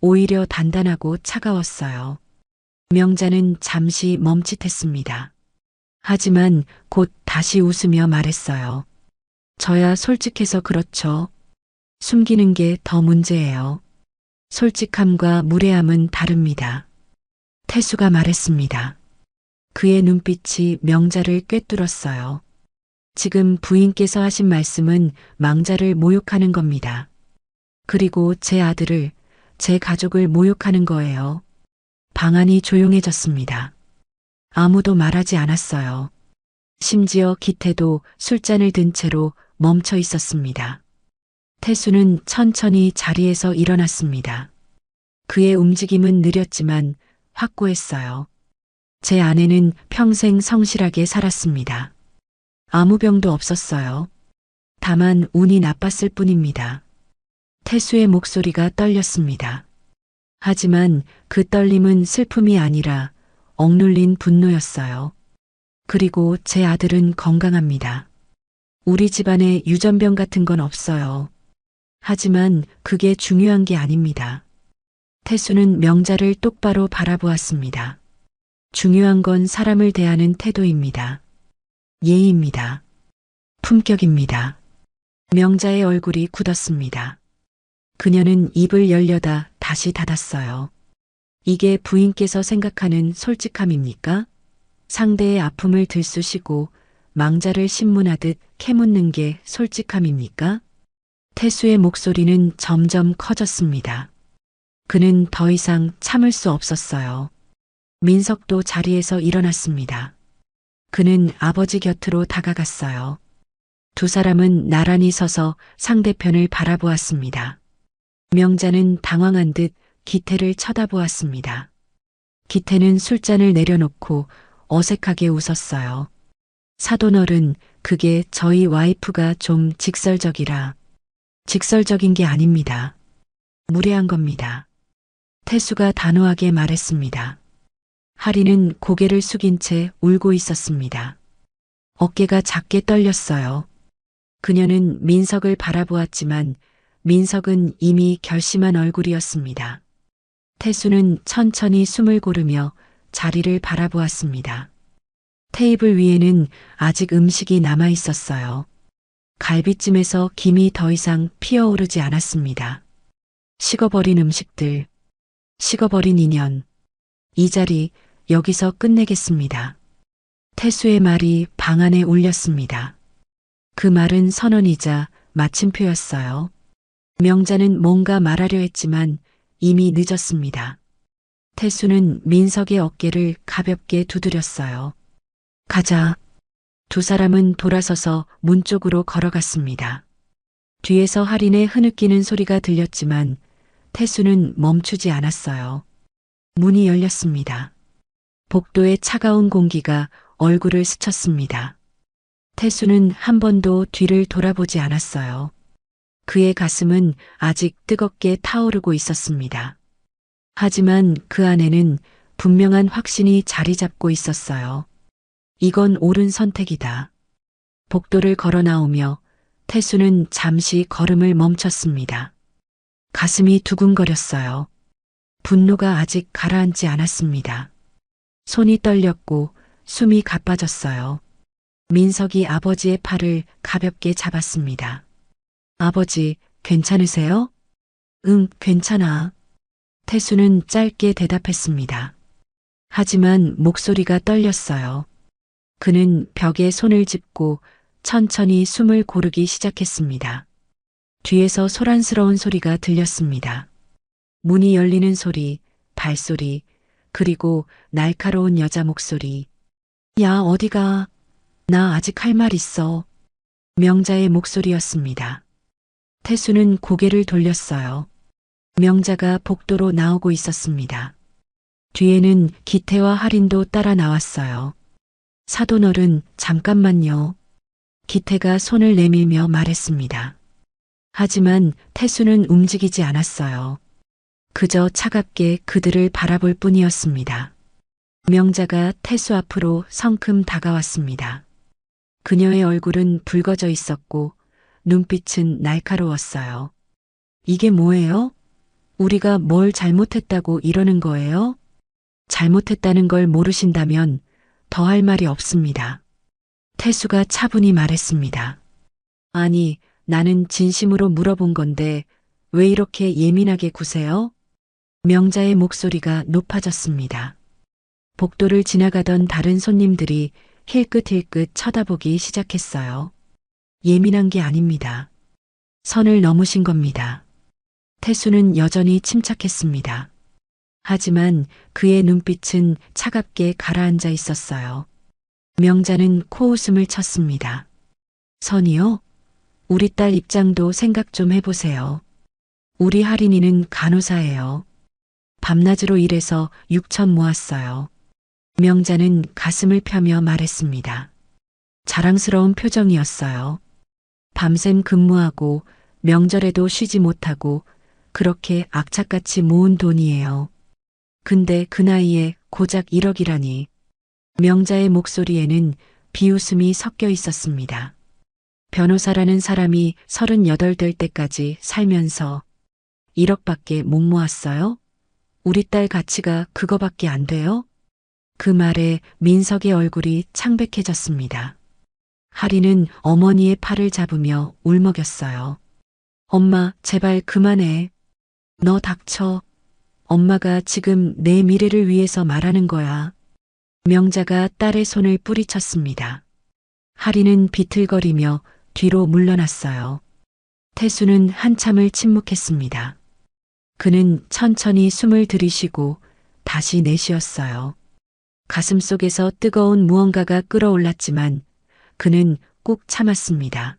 오히려 단단하고 차가웠어요. 명자는 잠시 멈칫했습니다. 하지만 곧 다시 웃으며 말했어요. 저야 솔직해서 그렇죠. 숨기는 게 더 문제예요. 솔직함과 무례함은 다릅니다. 태수가 말했습니다. 그의 눈빛이 명자를 꿰뚫었어요. 지금 부인께서 하신 말씀은 망자를 모욕하는 겁니다. 그리고 제 아들을, 제 가족을 모욕하는 거예요. 방안이 조용해졌습니다. 아무도 말하지 않았어요. 심지어 기태도 술잔을 든 채로 멈춰 있었습니다. 태수는 천천히 자리에서 일어났습니다. 그의 움직임은 느렸지만 확고했어요. 제 아내는 평생 성실하게 살았습니다. 아무 병도 없었어요. 다만 운이 나빴을 뿐입니다. 태수의 목소리가 떨렸습니다. 하지만 그 떨림은 슬픔이 아니라 억눌린 분노였어요. 그리고 제 아들은 건강합니다. 우리 집안에 유전병 같은 건 없어요. 하지만 그게 중요한 게 아닙니다. 태수는 명자를 똑바로 바라보았습니다. 중요한 건 사람을 대하는 태도입니다. 예의입니다. 품격입니다. 명자의 얼굴이 굳었습니다. 그녀는 입을 열려다 다시 닫았어요. 이게 부인께서 생각하는 솔직함입니까? 상대의 아픔을 들쑤시고 망자를 신문하듯 캐묻는 게 솔직함입니까? 태수의 목소리는 점점 커졌습니다. 그는 더 이상 참을 수 없었어요. 민석도 자리에서 일어났습니다. 그는 아버지 곁으로 다가갔어요. 두 사람은 나란히 서서 상대편을 바라보았습니다. 명자는 당황한 듯 기태를 쳐다보았습니다. 기태는 술잔을 내려놓고 어색하게 웃었어요. 사돈어른, 그게 저희 와이프가 좀 직설적이라. 직설적인 게 아닙니다. 무례한 겁니다. 태수가 단호하게 말했습니다. 하리는 고개를 숙인 채 울고 있었습니다. 어깨가 작게 떨렸어요. 그녀는 민석을 바라보았지만 민석은 이미 결심한 얼굴이었습니다. 태수는 천천히 숨을 고르며 자리를 바라보았습니다. 테이블 위에는 아직 음식이 남아 있었어요. 갈비찜에서 김이 더 이상 피어오르지 않았습니다. 식어버린 음식들, 식어버린 인연. 이 자리 여기서 끝내겠습니다. 태수의 말이 방 안에 울렸습니다. 그 말은 선언이자 마침표였어요. 명자는 뭔가 말하려 했지만 이미 늦었습니다. 태수는 민석의 어깨를 가볍게 두드렸어요. 가자. 두 사람은 돌아서서 문 쪽으로 걸어갔습니다. 뒤에서 할인의 흐느끼는 소리가 들렸지만 태수는 멈추지 않았어요. 문이 열렸습니다. 복도의 차가운 공기가 얼굴을 스쳤습니다. 태수는 한 번도 뒤를 돌아보지 않았어요. 그의 가슴은 아직 뜨겁게 타오르고 있었습니다. 하지만 그 안에는 분명한 확신이 자리 잡고 있었어요. 이건 옳은 선택이다. 복도를 걸어 나오며 태수는 잠시 걸음을 멈췄습니다. 가슴이 두근거렸어요. 분노가 아직 가라앉지 않았습니다. 손이 떨렸고 숨이 가빠졌어요. 민석이 아버지의 팔을 가볍게 잡았습니다. 아버지, 괜찮으세요? 응, 괜찮아. 태수는 짧게 대답했습니다. 하지만 목소리가 떨렸어요. 그는 벽에 손을 짚고 천천히 숨을 고르기 시작했습니다. 뒤에서 소란스러운 소리가 들렸습니다. 문이 열리는 소리, 발소리, 그리고 날카로운 여자 목소리. 야, 어디가? 나 아직 할 말 있어. 명자의 목소리였습니다. 태수는 고개를 돌렸어요. 명자가 복도로 나오고 있었습니다. 뒤에는 기태와 할인도 따라 나왔어요. 사돈어른, 잠깐만요. 기태가 손을 내밀며 말했습니다. 하지만 태수는 움직이지 않았어요. 그저 차갑게 그들을 바라볼 뿐이었습니다. 명자가 태수 앞으로 성큼 다가왔습니다. 그녀의 얼굴은 붉어져 있었고 눈빛은 날카로웠어요. 이게 뭐예요? 우리가 뭘 잘못했다고 이러는 거예요? 잘못했다는 걸 모르신다면 더 할 말이 없습니다. 태수가 차분히 말했습니다. 아니, 나는 진심으로 물어본 건데 왜 이렇게 예민하게 구세요? 명자의 목소리가 높아졌습니다. 복도를 지나가던 다른 손님들이 힐끗힐끗 쳐다보기 시작했어요. 예민한 게 아닙니다. 선을 넘으신 겁니다. 태수는 여전히 침착했습니다. 하지만 그의 눈빛은 차갑게 가라앉아 있었어요. 명자는 코웃음을 쳤습니다. 선이요? 우리 딸 입장도 생각 좀 해보세요. 우리 할인이는 간호사예요. 밤낮으로 일해서 6천 모았어요. 명자는 가슴을 펴며 말했습니다. 자랑스러운 표정이었어요. 밤샘 근무하고 명절에도 쉬지 못하고 그렇게 악착같이 모은 돈이에요. 근데 그 나이에 고작 1억이라니. 명자의 목소리에는 비웃음이 섞여 있었습니다. 변호사라는 사람이 38 될 때까지 살면서 1억밖에 못 모았어요? 우리 딸 가치가 그거밖에 안 돼요? 그 말에 민석의 얼굴이 창백해졌습니다. 하리는 어머니의 팔을 잡으며 울먹였어요. 엄마, 제발 그만해. 너 닥쳐. 엄마가 지금 내 미래를 위해서 말하는 거야. 명자가 딸의 손을 뿌리쳤습니다. 하리는 비틀거리며 뒤로 물러났어요. 태수는 한참을 침묵했습니다. 그는 천천히 숨을 들이쉬고 다시 내쉬었어요. 가슴속에서 뜨거운 무언가가 끓어올랐지만 그는 꾹 참았습니다.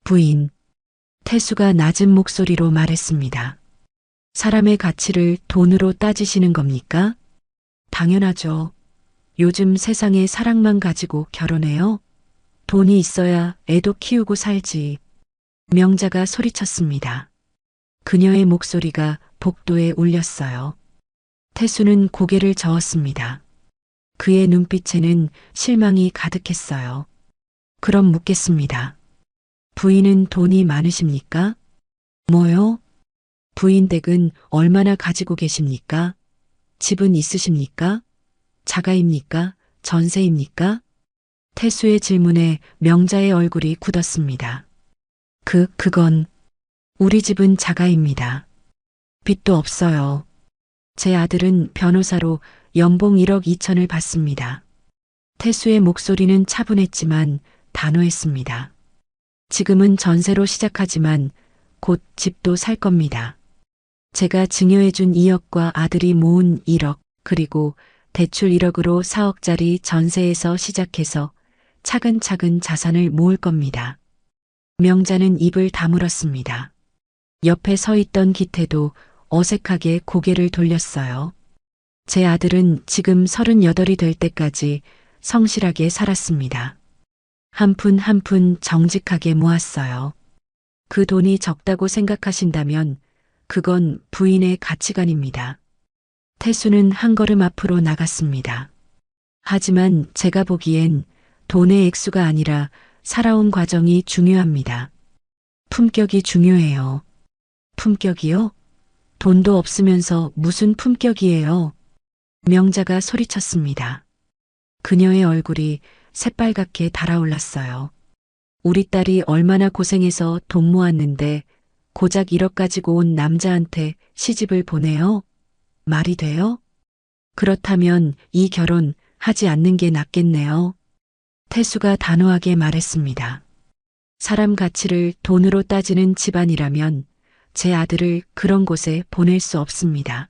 부인. 태수가 낮은 목소리로 말했습니다. 사람의 가치를 돈으로 따지시는 겁니까? 당연하죠. 요즘 세상에 사랑만 가지고 결혼해요? 돈이 있어야 애도 키우고 살지. 명자가 소리쳤습니다. 그녀의 목소리가 복도에 울렸어요. 태수는 고개를 저었습니다. 그의 눈빛에는 실망이 가득했어요. 그럼 묻겠습니다. 부인은 돈이 많으십니까? 뭐요? 부인 댁은 얼마나 가지고 계십니까? 집은 있으십니까? 자가입니까? 전세입니까? 태수의 질문에 명자의 얼굴이 굳었습니다. 그건 우리 집은 자가입니다. 빚도 없어요. 제 아들은 변호사로 연봉 1억 2천을 받습니다. 태수의 목소리는 차분했지만 단호했습니다. 지금은 전세로 시작하지만 곧 집도 살 겁니다. 제가 증여해준 2억과 아들이 모은 1억, 그리고 대출 1억으로 4억짜리 전세에서 시작해서 차근차근 자산을 모을 겁니다. 명자는 입을 다물었습니다. 옆에 서 있던 기태도 어색하게 고개를 돌렸어요. 제 아들은 지금 38이 될 때까지 성실하게 살았습니다. 한 푼 한 푼 정직하게 모았어요. 그 돈이 적다고 생각하신다면 그건 부인의 가치관입니다. 태수는 한 걸음 앞으로 나갔습니다. 하지만 제가 보기엔 돈의 액수가 아니라 살아온 과정이 중요합니다. 품격이 중요해요. 품격이요? 돈도 없으면서 무슨 품격이에요? 명자가 소리쳤습니다. 그녀의 얼굴이 새빨갛게 달아올랐어요. 우리 딸이 얼마나 고생해서 돈 모았는데 고작 1억 가지고 온 남자한테 시집을 보내요? 말이 돼요? 그렇다면 이 결혼 하지 않는 게 낫겠네요. 태수가 단호하게 말했습니다. 사람 가치를 돈으로 따지는 집안이라면 제 아들을 그런 곳에 보낼 수 없습니다.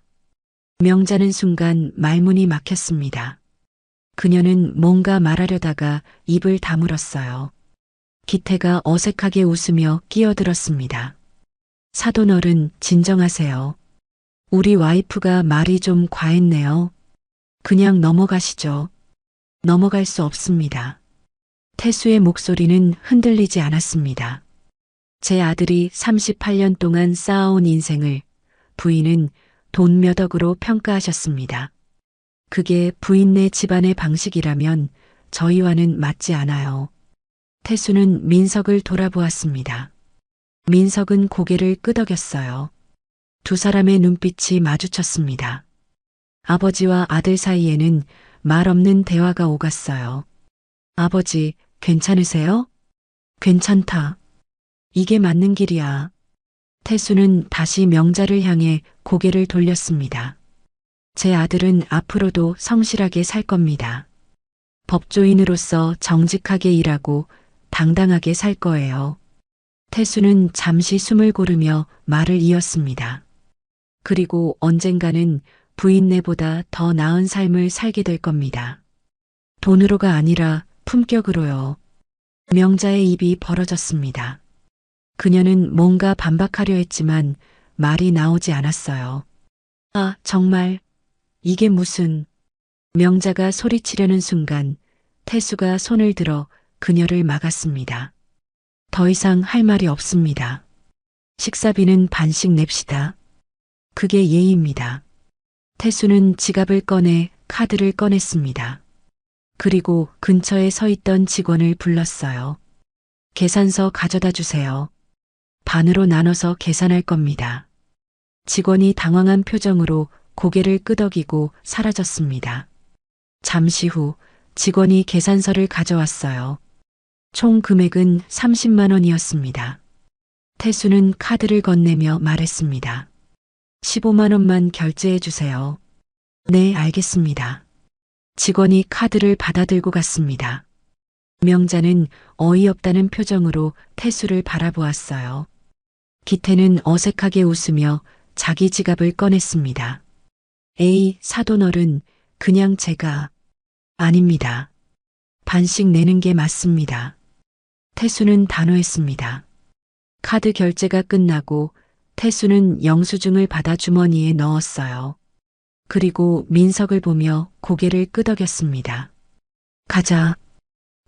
명자는 순간 말문이 막혔습니다. 그녀는 뭔가 말하려다가 입을 다물었어요. 기태가 어색하게 웃으며 끼어들었습니다. 사돈어른 진정하세요. 우리 와이프가 말이 좀 과했네요. 그냥 넘어가시죠. 넘어갈 수 없습니다. 태수의 목소리는 흔들리지 않았습니다. 제 아들이 38년 동안 쌓아온 인생을 부인은 돈 몇 억으로 평가하셨습니다. 그게 부인네 집안의 방식이라면 저희와는 맞지 않아요. 태수는 민석을 돌아보았습니다. 민석은 고개를 끄덕였어요. 두 사람의 눈빛이 마주쳤습니다. 아버지와 아들 사이에는 말 없는 대화가 오갔어요. 아버지, 괜찮으세요? 괜찮다. 이게 맞는 길이야. 태수는 다시 명자를 향해 고개를 돌렸습니다. 제 아들은 앞으로도 성실하게 살 겁니다. 법조인으로서 정직하게 일하고 당당하게 살 거예요. 태수는 잠시 숨을 고르며 말을 이었습니다. 그리고 언젠가는 부인네보다 더 나은 삶을 살게 될 겁니다. 돈으로가 아니라 품격으로요. 명자의 입이 벌어졌습니다. 그녀는 뭔가 반박하려 했지만 말이 나오지 않았어요. 아, 정말. 이게 무슨. 명자가 소리치려는 순간 태수가 손을 들어 그녀를 막았습니다. 더 이상 할 말이 없습니다. 식사비는 반씩 냅시다. 그게 예의입니다. 태수는 지갑을 꺼내 카드를 꺼냈습니다. 그리고 근처에 서 있던 직원을 불렀어요. 계산서 가져다 주세요. 반으로 나눠서 계산할 겁니다. 직원이 당황한 표정으로 고개를 끄덕이고 사라졌습니다. 잠시 후 직원이 계산서를 가져왔어요. 총 금액은 30만 원이었습니다. 태수는 카드를 건네며 말했습니다. 15만 원만 결제해 주세요. 네, 알겠습니다. 직원이 카드를 받아들고 갔습니다. 명자는 어이없다는 표정으로 태수를 바라보았어요. 기태는 어색하게 웃으며 자기 지갑을 꺼냈습니다. 에이, 사돈어른, 그냥 제가. 아닙니다. 반씩 내는 게 맞습니다. 태수는 단호했습니다. 카드 결제가 끝나고 태수는 영수증을 받아 주머니에 넣었어요. 그리고 민석을 보며 고개를 끄덕였습니다. 가자.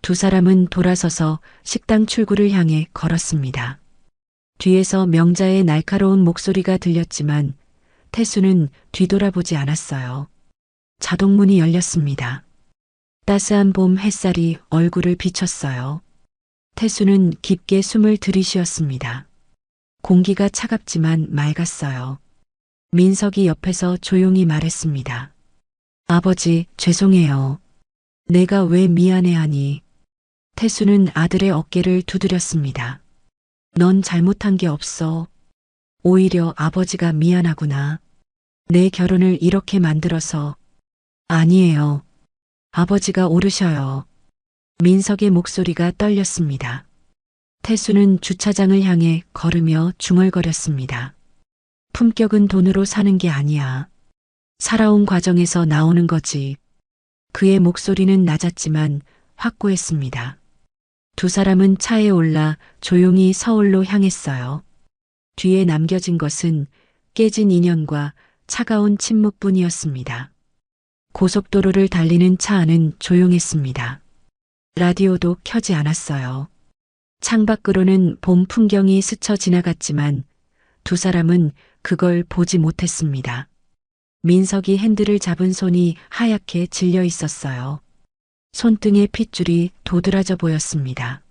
두 사람은 돌아서서 식당 출구를 향해 걸었습니다. 뒤에서 명자의 날카로운 목소리가 들렸지만 태수는 뒤돌아보지 않았어요. 자동문이 열렸습니다. 따스한 봄 햇살이 얼굴을 비쳤어요. 태수는 깊게 숨을 들이쉬었습니다. 공기가 차갑지만 맑았어요. 민석이 옆에서 조용히 말했습니다. 아버지, 죄송해요. 내가 왜 미안해하니? 태수는 아들의 어깨를 두드렸습니다. 넌 잘못한 게 없어. 오히려 아버지가 미안하구나. 내 결혼을 이렇게 만들어서. 아니에요. 아버지가 오르셔요. 민석의 목소리가 떨렸습니다. 태수는 주차장을 향해 걸으며 중얼거렸습니다. 품격은 돈으로 사는 게 아니야. 살아온 과정에서 나오는 거지. 그의 목소리는 낮았지만 확고했습니다. 두 사람은 차에 올라 조용히 서울로 향했어요. 뒤에 남겨진 것은 깨진 인연과 차가운 침묵뿐이었습니다. 고속도로를 달리는 차 안은 조용했습니다. 라디오도 켜지 않았어요. 창밖으로는 봄 풍경이 스쳐 지나갔지만 두 사람은 그걸 보지 못했습니다. 민석이 핸들을 잡은 손이 하얗게 질려 있었어요. 손등의 핏줄이 도드라져 보였습니다.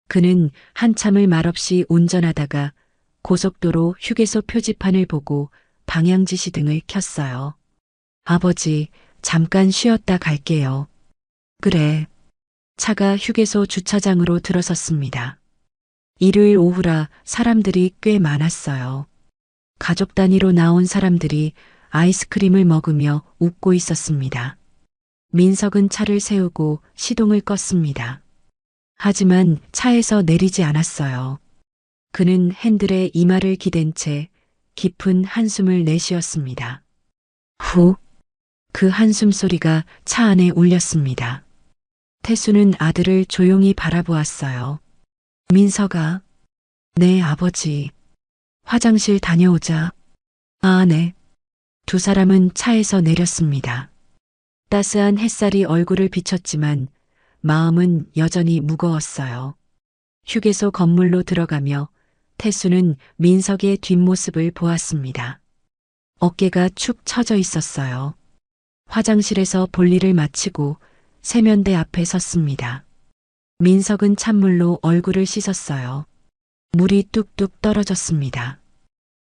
그는 한참을 말없이 운전하다가 고속도로 휴게소 표지판을 보고 방향지시 등을 켰어요. 아버지, 잠깐 쉬었다 갈게요. 그래. 차가 휴게소 주차장으로 들어섰습니다. 일요일 오후라 사람들이 꽤 많았어요. 가족 단위로 나온 사람들이 아이스크림을 먹으며 웃고 있었습니다. 민석은 차를 세우고 시동을 껐습니다. 하지만 차에서 내리지 않았어요. 그는 핸들에 이마를 기댄 채 깊은 한숨을 내쉬었습니다. 후, 그 한숨 소리가 차 안에 울렸습니다. 태수는 아들을 조용히 바라보았어요. 민석아, 네, 아버지. 화장실 다녀오자. 아, 네. 두 사람은 차에서 내렸습니다. 따스한 햇살이 얼굴을 비쳤지만 마음은 여전히 무거웠어요. 휴게소 건물로 들어가며 태수는 민석의 뒷모습을 보았습니다. 어깨가 축 처져 있었어요. 화장실에서 볼일을 마치고 세면대 앞에 섰습니다. 민석은 찬물로 얼굴을 씻었어요. 물이 뚝뚝 떨어졌습니다.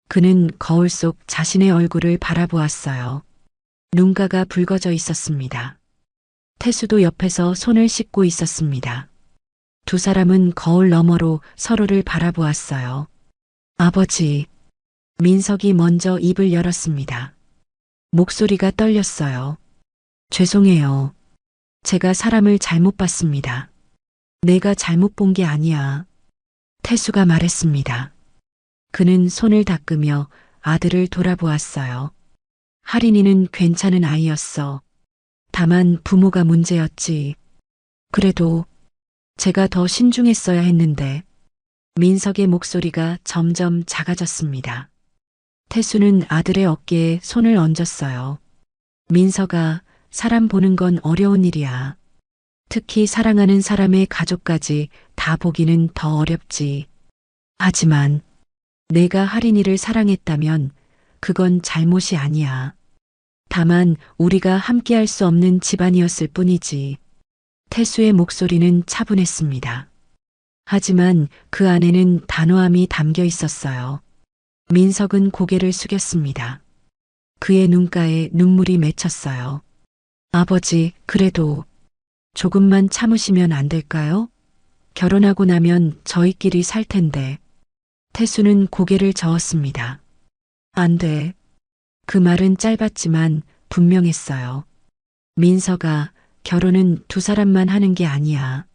그는 거울 속 자신의 얼굴을 바라보았어요. 눈가가 붉어져 있었습니다. 태수도 옆에서 손을 씻고 있었습니다. 두 사람은 거울 너머로 서로를 바라보았어요. 아버지, 민석이 먼저 입을 열었습니다. 목소리가 떨렸어요. 죄송해요. 제가 사람을 잘못 봤습니다. 내가 잘못 본 게 아니야. 태수가 말했습니다. 그는 손을 닦으며 아들을 돌아보았어요. 하린이는 괜찮은 아이였어. 다만 부모가 문제였지. 그래도 제가 더 신중했어야 했는데. 민석의 목소리가 점점 작아졌습니다. 태수는 아들의 어깨에 손을 얹었어요. 민석아, 사람 보는 건 어려운 일이야. 특히 사랑하는 사람의 가족까지 다 보기는 더 어렵지. 하지만 내가 하린이를 사랑했다면 그건 잘못이 아니야. 다만 우리가 함께할 수 없는 집안이었을 뿐이지. 태수의 목소리는 차분했습니다. 하지만 그 안에는 단호함이 담겨 있었어요. 민석은 고개를 숙였습니다. 그의 눈가에 눈물이 맺혔어요. 아버지, 그래도 조금만 참으시면 안 될까요? 결혼하고 나면 저희끼리 살 텐데. 태수는 고개를 저었습니다. 안 돼. 그 말은 짧았지만 분명했어요. 민석아, 결혼은 두 사람만 하는 게 아니야.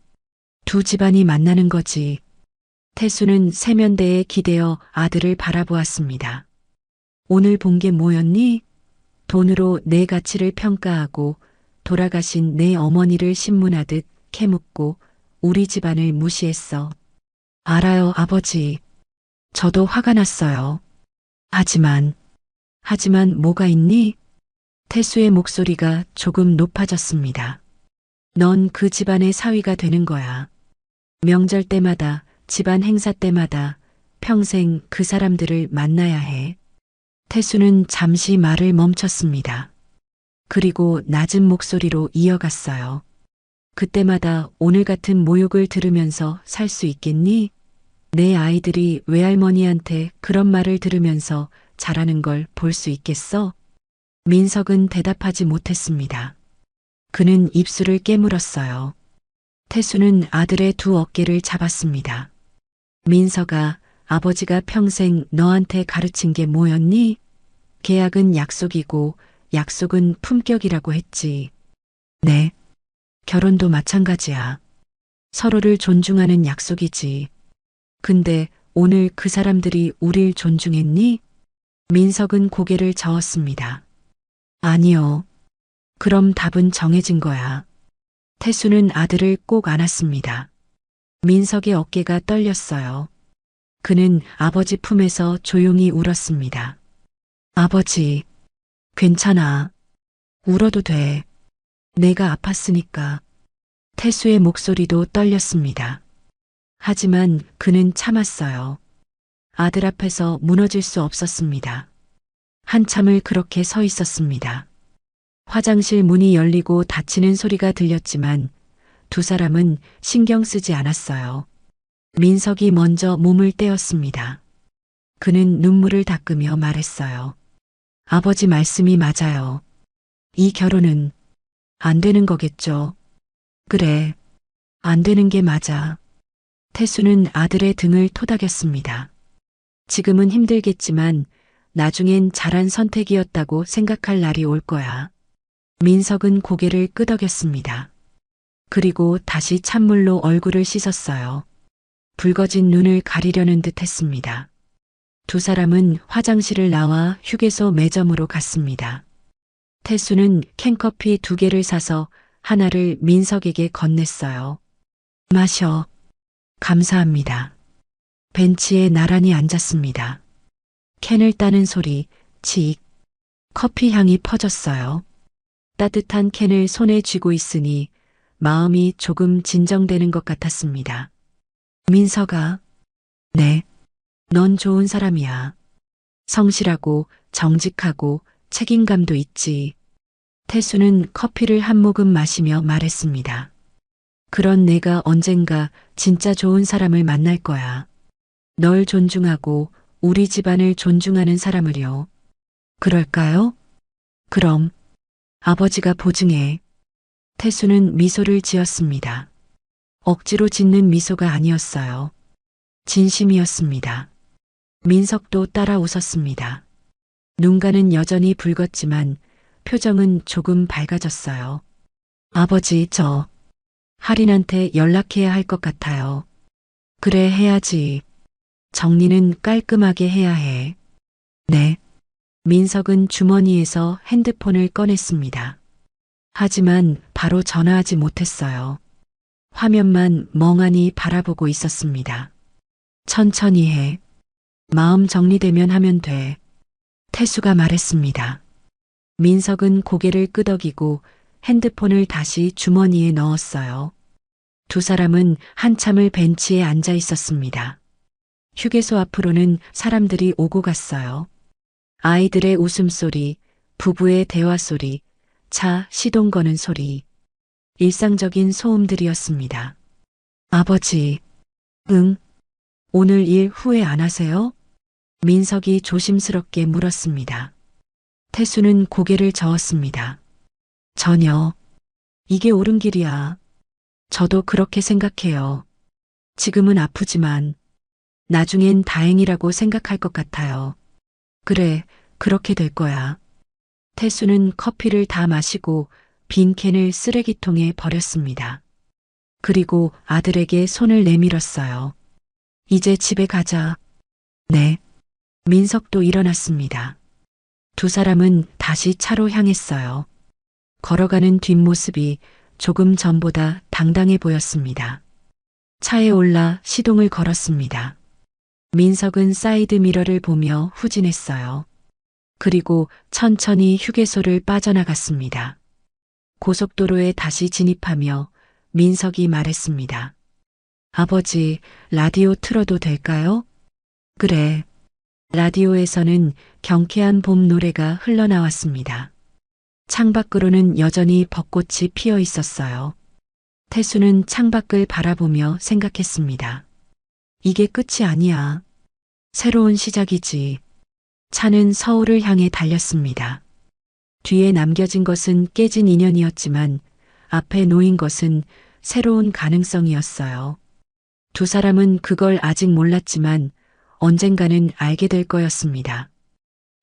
두 집안이 만나는 거지. 태수는 세면대에 기대어 아들을 바라보았습니다. 오늘 본 게 뭐였니? 돈으로 내 가치를 평가하고 돌아가신 내 어머니를 신문하듯 캐묻고 우리 집안을 무시했어. 알아요, 아버지. 저도 화가 났어요. 하지만 뭐가 있니? 태수의 목소리가 조금 높아졌습니다. 넌 그 집안의 사위가 되는 거야. 명절 때마다, 집안 행사 때마다 평생 그 사람들을 만나야 해. 태수는 잠시 말을 멈췄습니다. 그리고 낮은 목소리로 이어갔어요. 그때마다 오늘 같은 모욕을 들으면서 살 수 있겠니? 내 아이들이 외할머니한테 그런 말을 들으면서 자라는 걸 볼 수 있겠어? 민석은 대답하지 못했습니다. 그는 입술을 깨물었어요. 태수는 아들의 두 어깨를 잡았습니다. 민석아, 아버지가 평생 너한테 가르친 게 뭐였니? 계약은 약속이고 약속은 품격이라고 했지. 네. 결혼도 마찬가지야. 서로를 존중하는 약속이지. 근데 오늘 그 사람들이 우릴 존중했니? 민석은 고개를 저었습니다. 아니요. 그럼 답은 정해진 거야. 태수는 아들을 꼭 안았습니다. 민석의 어깨가 떨렸어요. 그는 아버지 품에서 조용히 울었습니다. 아버지, 괜찮아. 울어도 돼. 내가 아팠으니까. 태수의 목소리도 떨렸습니다. 하지만 그는 참았어요. 아들 앞에서 무너질 수 없었습니다. 한참을 그렇게 서 있었습니다. 화장실 문이 열리고 닫히는 소리가 들렸지만 두 사람은 신경 쓰지 않았어요. 민석이 먼저 몸을 떼었습니다. 그는 눈물을 닦으며 말했어요. 아버지 말씀이 맞아요. 이 결혼은 안 되는 거겠죠. 그래, 안 되는 게 맞아. 태수는 아들의 등을 토닥였습니다. 지금은 힘들겠지만 나중엔 잘한 선택이었다고 생각할 날이 올 거야. 민석은 고개를 끄덕였습니다. 그리고 다시 찬물로 얼굴을 씻었어요. 붉어진 눈을 가리려는 듯 했습니다. 두 사람은 화장실을 나와 휴게소 매점으로 갔습니다. 태수는 캔커피 2개를 사서 하나를 민석에게 건넸어요. 마셔. 감사합니다. 벤치에 나란히 앉았습니다. 캔을 따는 소리, 칙. 커피 향이 퍼졌어요. 따뜻한 캔을 손에 쥐고 있으니 마음이 조금 진정되는 것 같았습니다. 민석아. 네. 넌 좋은 사람이야. 성실하고 정직하고 책임감도 있지. 태수는 커피를 한 모금 마시며 말했습니다. 그런 내가 언젠가 진짜 좋은 사람을 만날 거야. 널 존중하고 우리 집안을 존중하는 사람을요. 그럴까요? 그럼 아버지가 보증해. 태수는 미소를 지었습니다. 억지로 짓는 미소가 아니었어요. 진심이었습니다. 민석도 따라 웃었습니다. 눈가는 여전히 붉었지만 표정은 조금 밝아졌어요. 아버지, 저 할인한테 연락해야 할 것 같아요. 그래, 해야지. 정리는 깔끔하게 해야 해. 네. 민석은 주머니에서 핸드폰을 꺼냈습니다. 하지만 바로 전화하지 못했어요. 화면만 멍하니 바라보고 있었습니다. 천천히 해. 마음 정리되면 하면 돼. 태수가 말했습니다. 민석은 고개를 끄덕이고 핸드폰을 다시 주머니에 넣었어요. 두 사람은 한참을 벤치에 앉아 있었습니다. 휴게소 앞으로는 사람들이 오고 갔어요. 아이들의 웃음소리, 부부의 대화소리, 차 시동 거는 소리. 일상적인 소음들이었습니다. 아버지, 응? 오늘 일 후회 안 하세요? 민석이 조심스럽게 물었습니다. 태수는 고개를 저었습니다. 전혀. 이게 옳은 길이야. 저도 그렇게 생각해요. 지금은 아프지만 나중엔 다행이라고 생각할 것 같아요. 그래, 그렇게 될 거야. 태수는 커피를 다 마시고 빈 캔을 쓰레기통에 버렸습니다. 그리고 아들에게 손을 내밀었어요. 이제 집에 가자. 네. 민석도 일어났습니다. 두 사람은 다시 차로 향했어요. 걸어가는 뒷모습이 조금 전보다 당당해 보였습니다. 차에 올라 시동을 걸었습니다. 민석은 사이드 미러를 보며 후진했어요. 그리고 천천히 휴게소를 빠져나갔습니다. 고속도로에 다시 진입하며 민석이 말했습니다. 아버지, 라디오 틀어도 될까요? 그래. 라디오에서는 경쾌한 봄 노래가 흘러나왔습니다. 창밖으로는 여전히 벚꽃이 피어 있었어요. 태수는 창밖을 바라보며 생각했습니다. 이게 끝이 아니야. 새로운 시작이지. 차는 서울을 향해 달렸습니다. 뒤에 남겨진 것은 깨진 인연이었지만 앞에 놓인 것은 새로운 가능성이었어요. 두 사람은 그걸 아직 몰랐지만 언젠가는 알게 될 거였습니다.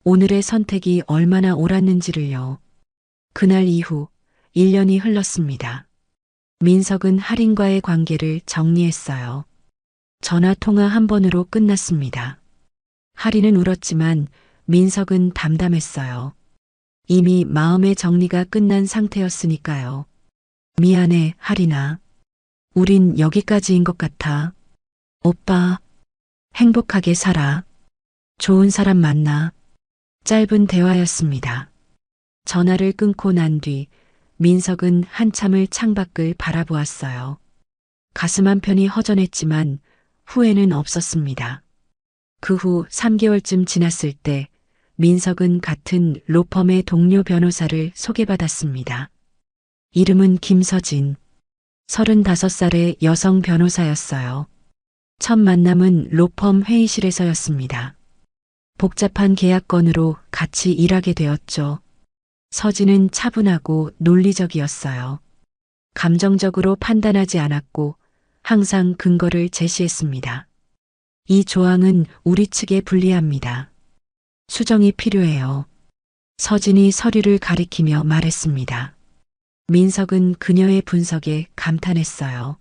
오늘의 선택이 얼마나 옳았는지를요. 그날 이후 1년이 흘렀습니다. 민석은 할인과의 관계를 정리했어요. 전화 통화 한 번으로 끝났습니다. 할인은 울었지만 민석은 담담했어요. 이미 마음의 정리가 끝난 상태였으니까요. 미안해, 할인아. 우린 여기까지인 것 같아. 오빠, 행복하게 살아. 좋은 사람 만나. 짧은 대화였습니다. 전화를 끊고 난 뒤 민석은 한참을 창밖을 바라보았어요. 가슴 한편이 허전했지만 후회는 없었습니다. 그 후 3개월쯤 지났을 때 민석은 같은 로펌의 동료 변호사를 소개받았습니다. 이름은 김서진. 35살의 여성 변호사였어요. 첫 만남은 로펌 회의실에서였습니다. 복잡한 계약건으로 같이 일하게 되었죠. 서진은 차분하고 논리적이었어요. 감정적으로 판단하지 않았고 항상 근거를 제시했습니다. 이 조항은 우리 측에 불리합니다. 수정이 필요해요. 서진이 서류를 가리키며 말했습니다. 민석은 그녀의 분석에 감탄했어요.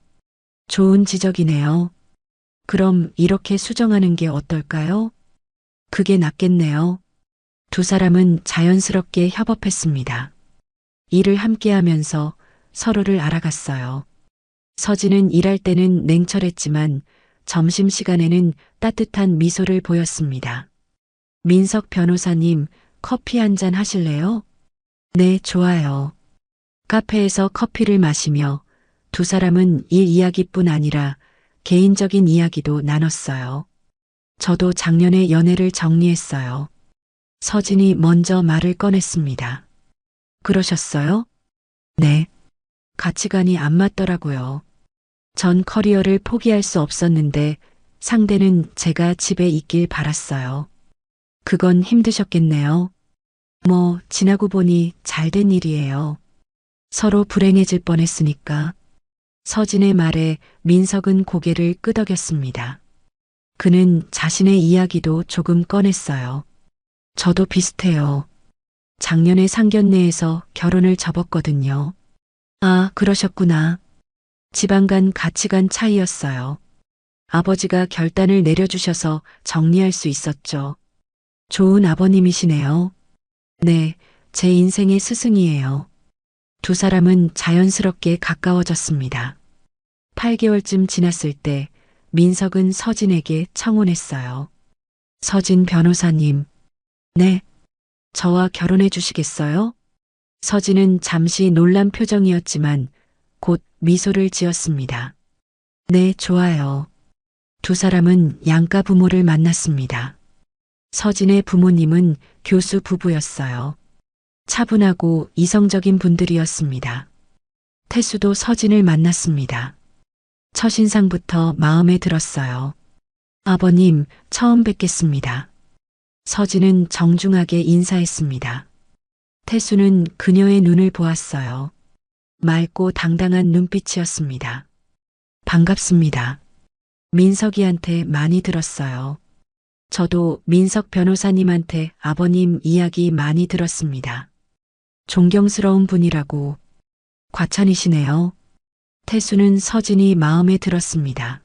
좋은 지적이네요. 그럼 이렇게 수정하는 게 어떨까요? 그게 낫겠네요. 두 사람은 자연스럽게 협업했습니다. 일을 함께 하면서 서로를 알아갔어요. 서진은 일할 때는 냉철했지만 점심시간에는 따뜻한 미소를 보였습니다. 민석 변호사님, 커피 한 잔 하실래요? 네, 좋아요. 카페에서 커피를 마시며 두 사람은 일 이야기뿐 아니라 개인적인 이야기도 나눴어요. 저도 작년에 연애를 정리했어요. 서진이 먼저 말을 꺼냈습니다. 그러셨어요? 네. 가치관이 안 맞더라고요. 전 커리어를 포기할 수 없었는데 상대는 제가 집에 있길 바랐어요. 그건 힘드셨겠네요. 뭐, 지나고 보니 잘된 일이에요. 서로 불행해질 뻔했으니까. 서진의 말에 민석은 고개를 끄덕였습니다. 그는 자신의 이야기도 조금 꺼냈어요. 저도 비슷해요. 작년에 상견례에서 결혼을 접었거든요. 아, 그러셨구나. 지방 간 가치관 차이였어요. 아버지가 결단을 내려주셔서 정리할 수 있었죠. 좋은 아버님이시네요. 네, 제 인생의 스승이에요. 두 사람은 자연스럽게 가까워졌습니다. 8개월쯤 지났을 때 민석은 서진에게 청혼했어요. 서진 변호사님. 네. 저와 결혼해 주시겠어요? 서진은 잠시 놀란 표정이었지만 곧 미소를 지었습니다. 네, 좋아요. 두 사람은 양가 부모를 만났습니다. 서진의 부모님은 교수 부부였어요. 차분하고 이성적인 분들이었습니다. 태수도 서진을 만났습니다. 첫인상부터 마음에 들었어요. 아버님, 처음 뵙겠습니다. 서진은 정중하게 인사했습니다. 태수는 그녀의 눈을 보았어요. 맑고 당당한 눈빛이었습니다. 반갑습니다. 민석이한테 많이 들었어요. 저도 민석 변호사님한테 아버님 이야기 많이 들었습니다. 존경스러운 분이라고. 과찬이시네요. 태수는 서진이 마음에 들었습니다.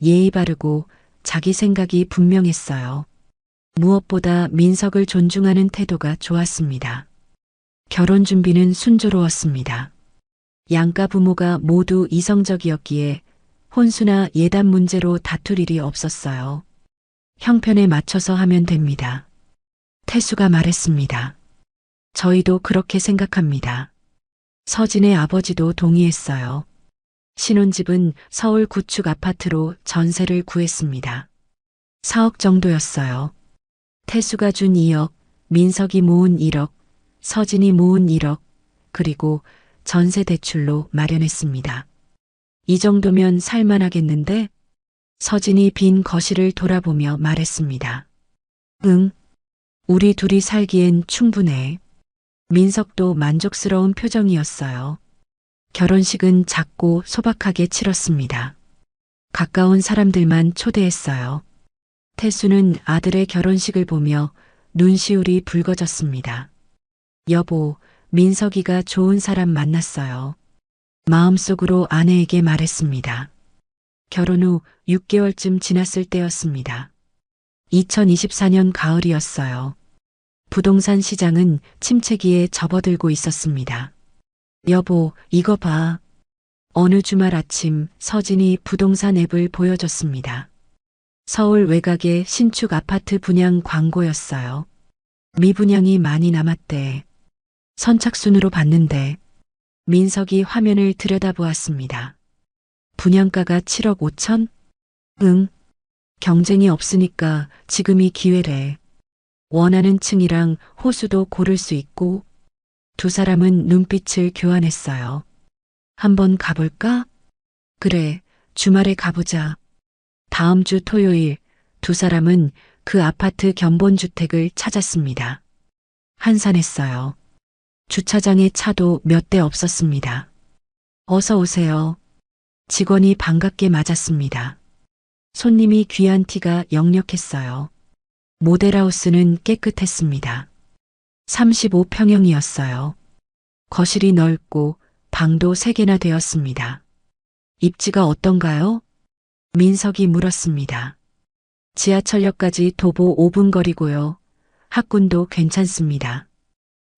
예의 바르고 자기 생각이 분명했어요. 무엇보다 민석을 존중하는 태도가 좋았습니다. 결혼 준비는 순조로웠습니다. 양가 부모가 모두 이성적이었기에 혼수나 예단 문제로 다툴 일이 없었어요. 형편에 맞춰서 하면 됩니다. 태수가 말했습니다. 저희도 그렇게 생각합니다. 서진의 아버지도 동의했어요. 신혼집은 서울 구축 아파트로 전세를 구했습니다. 4억 정도였어요. 태수가 준 2억, 민석이 모은 1억, 서진이 모은 1억, 그리고 전세 대출로 마련했습니다. 이 정도면 살만하겠는데? 서진이 빈 거실을 돌아보며 말했습니다. 응, 우리 둘이 살기엔 충분해. 민석도 만족스러운 표정이었어요. 결혼식은 작고 소박하게 치렀습니다. 가까운 사람들만 초대했어요. 태수는 아들의 결혼식을 보며 눈시울이 붉어졌습니다. 여보, 민석이가 좋은 사람 만났어요. 마음속으로 아내에게 말했습니다. 결혼 후 6개월쯤 지났을 때였습니다. 2024년 가을이었어요. 부동산 시장은 침체기에 접어들고 있었습니다. 여보, 이거 봐. 어느 주말 아침 서진이 부동산 앱을 보여줬습니다. 서울 외곽의 신축 아파트 분양 광고였어요. 미분양이 많이 남았대. 선착순으로 봤는데 민석이 화면을 들여다보았습니다. 분양가가 7억 5천? 응. 경쟁이 없으니까 지금이 기회래. 원하는 층이랑 호수도 고를 수 있고. 두 사람은 눈빛을 교환했어요. 한번 가볼까? 그래, 주말에 가보자. 다음 주 토요일 두 사람은 그 아파트 견본주택을 찾았습니다. 한산했어요. 주차장에 차도 몇 대 없었습니다. 어서 오세요. 직원이 반갑게 맞았습니다. 손님이 귀한 티가 역력했어요. 모델하우스는 깨끗했습니다. 35평형이었어요. 거실이 넓고 방도 3개나 되었습니다. 입지가 어떤가요? 민석이 물었습니다. 지하철역까지 도보 5분 거리고요. 학군도 괜찮습니다.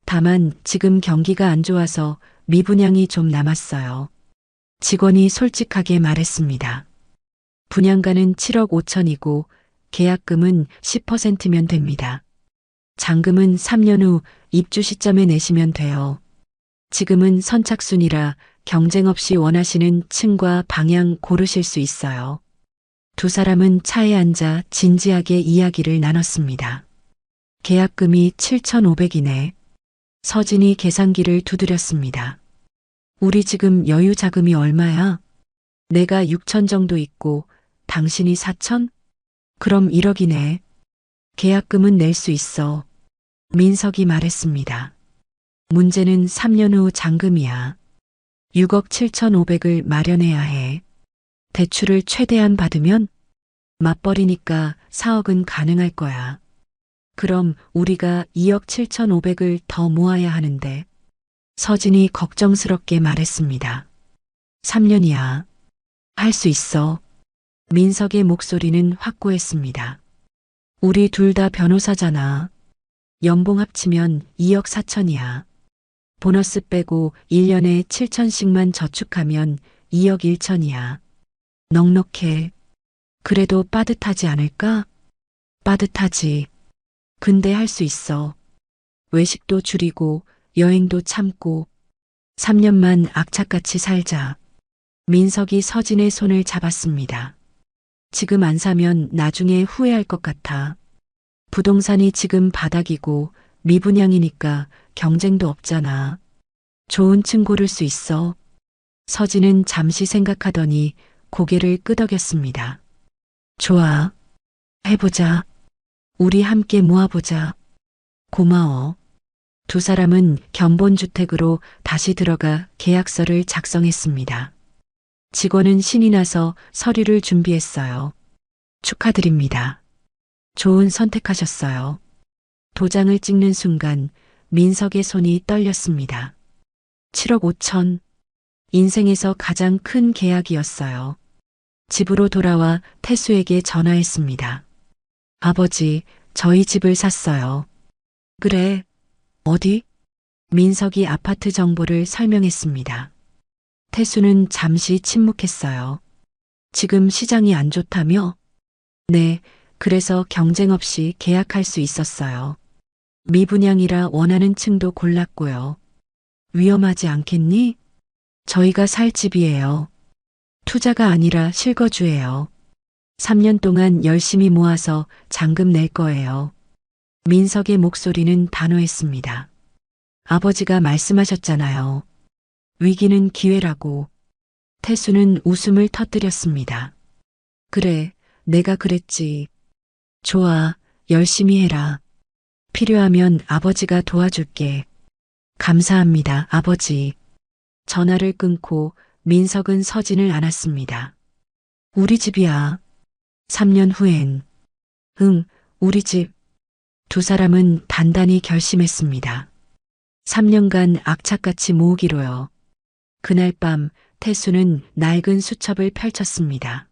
다만 지금 경기가 안 좋아서 미분양이 좀 남았어요. 직원이 솔직하게 말했습니다. 분양가는 7억 5천이고 계약금은 10%면 됩니다. 잔금은 3년 후 입주 시점에 내시면 돼요. 지금은 선착순이라 경쟁 없이 원하시는 층과 방향 고르실 수 있어요. 두 사람은 차에 앉아 진지하게 이야기를 나눴습니다. 계약금이 7,500이네. 서진이 계산기를 두드렸습니다. 우리 지금 여유 자금이 얼마야? 내가 6천 정도 있고 당신이 4천? 그럼 1억이네. 계약금은 낼 수 있어. 민석이 말했습니다. 문제는 3년 후 잔금이야. 6억 7,500을 마련해야 해. 대출을 최대한 받으면 맞벌이니까 4억은 가능할 거야. 그럼 우리가 2억 7,500을 더 모아야 하는데. 서진이 걱정스럽게 말했습니다. 3년이야. 할 수 있어. 민석의 목소리는 확고했습니다. 우리 둘 다 변호사잖아. 연봉 합치면 2억 4천이야. 보너스 빼고 1년에 7천씩만 저축하면 2억 1천이야. 넉넉해. 그래도 빠듯하지 않을까? 빠듯하지. 근데 할 수 있어. 외식도 줄이고 여행도 참고 3년만 악착같이 살자. 민석이 서진의 손을 잡았습니다. 지금 안 사면 나중에 후회할 것 같아. 부동산이 지금 바닥이고 미분양이니까 경쟁도 없잖아. 좋은 층 고를 수 있어. 서진은 잠시 생각하더니 고개를 끄덕였습니다. 좋아. 해보자. 우리 함께 모아보자. 고마워. 두 사람은 견본주택으로 다시 들어가 계약서를 작성했습니다. 직원은 신이 나서 서류를 준비했어요. 축하드립니다. 좋은 선택하셨어요. 도장을 찍는 순간 민석의 손이 떨렸습니다. 7억 5천. 인생에서 가장 큰 계약이었어요. 집으로 돌아와 태수에게 전화했습니다. 아버지, 저희 집을 샀어요. 그래. 어디? 민석이 아파트 정보를 설명했습니다. 태수는 잠시 침묵했어요. 지금 시장이 안 좋다며? 네, 그래서 경쟁 없이 계약할 수 있었어요. 미분양이라 원하는 층도 골랐고요. 위험하지 않겠니? 저희가 살 집이에요. 투자가 아니라 실거주예요. 3년 동안 열심히 모아서 잔금 낼 거예요. 민석의 목소리는 단호했습니다. 아버지가 말씀하셨잖아요. 위기는 기회라고. 태수는 웃음을 터뜨렸습니다. 그래, 내가 그랬지. 좋아, 열심히 해라. 필요하면 아버지가 도와줄게. 감사합니다, 아버지. 전화를 끊고 민석은 서진을 안았습니다. 우리 집이야. 3년 후엔. 응, 우리 집. 두 사람은 단단히 결심했습니다. 3년간 악착같이 모으기로요. 그날 밤 태수는 낡은 수첩을 펼쳤습니다.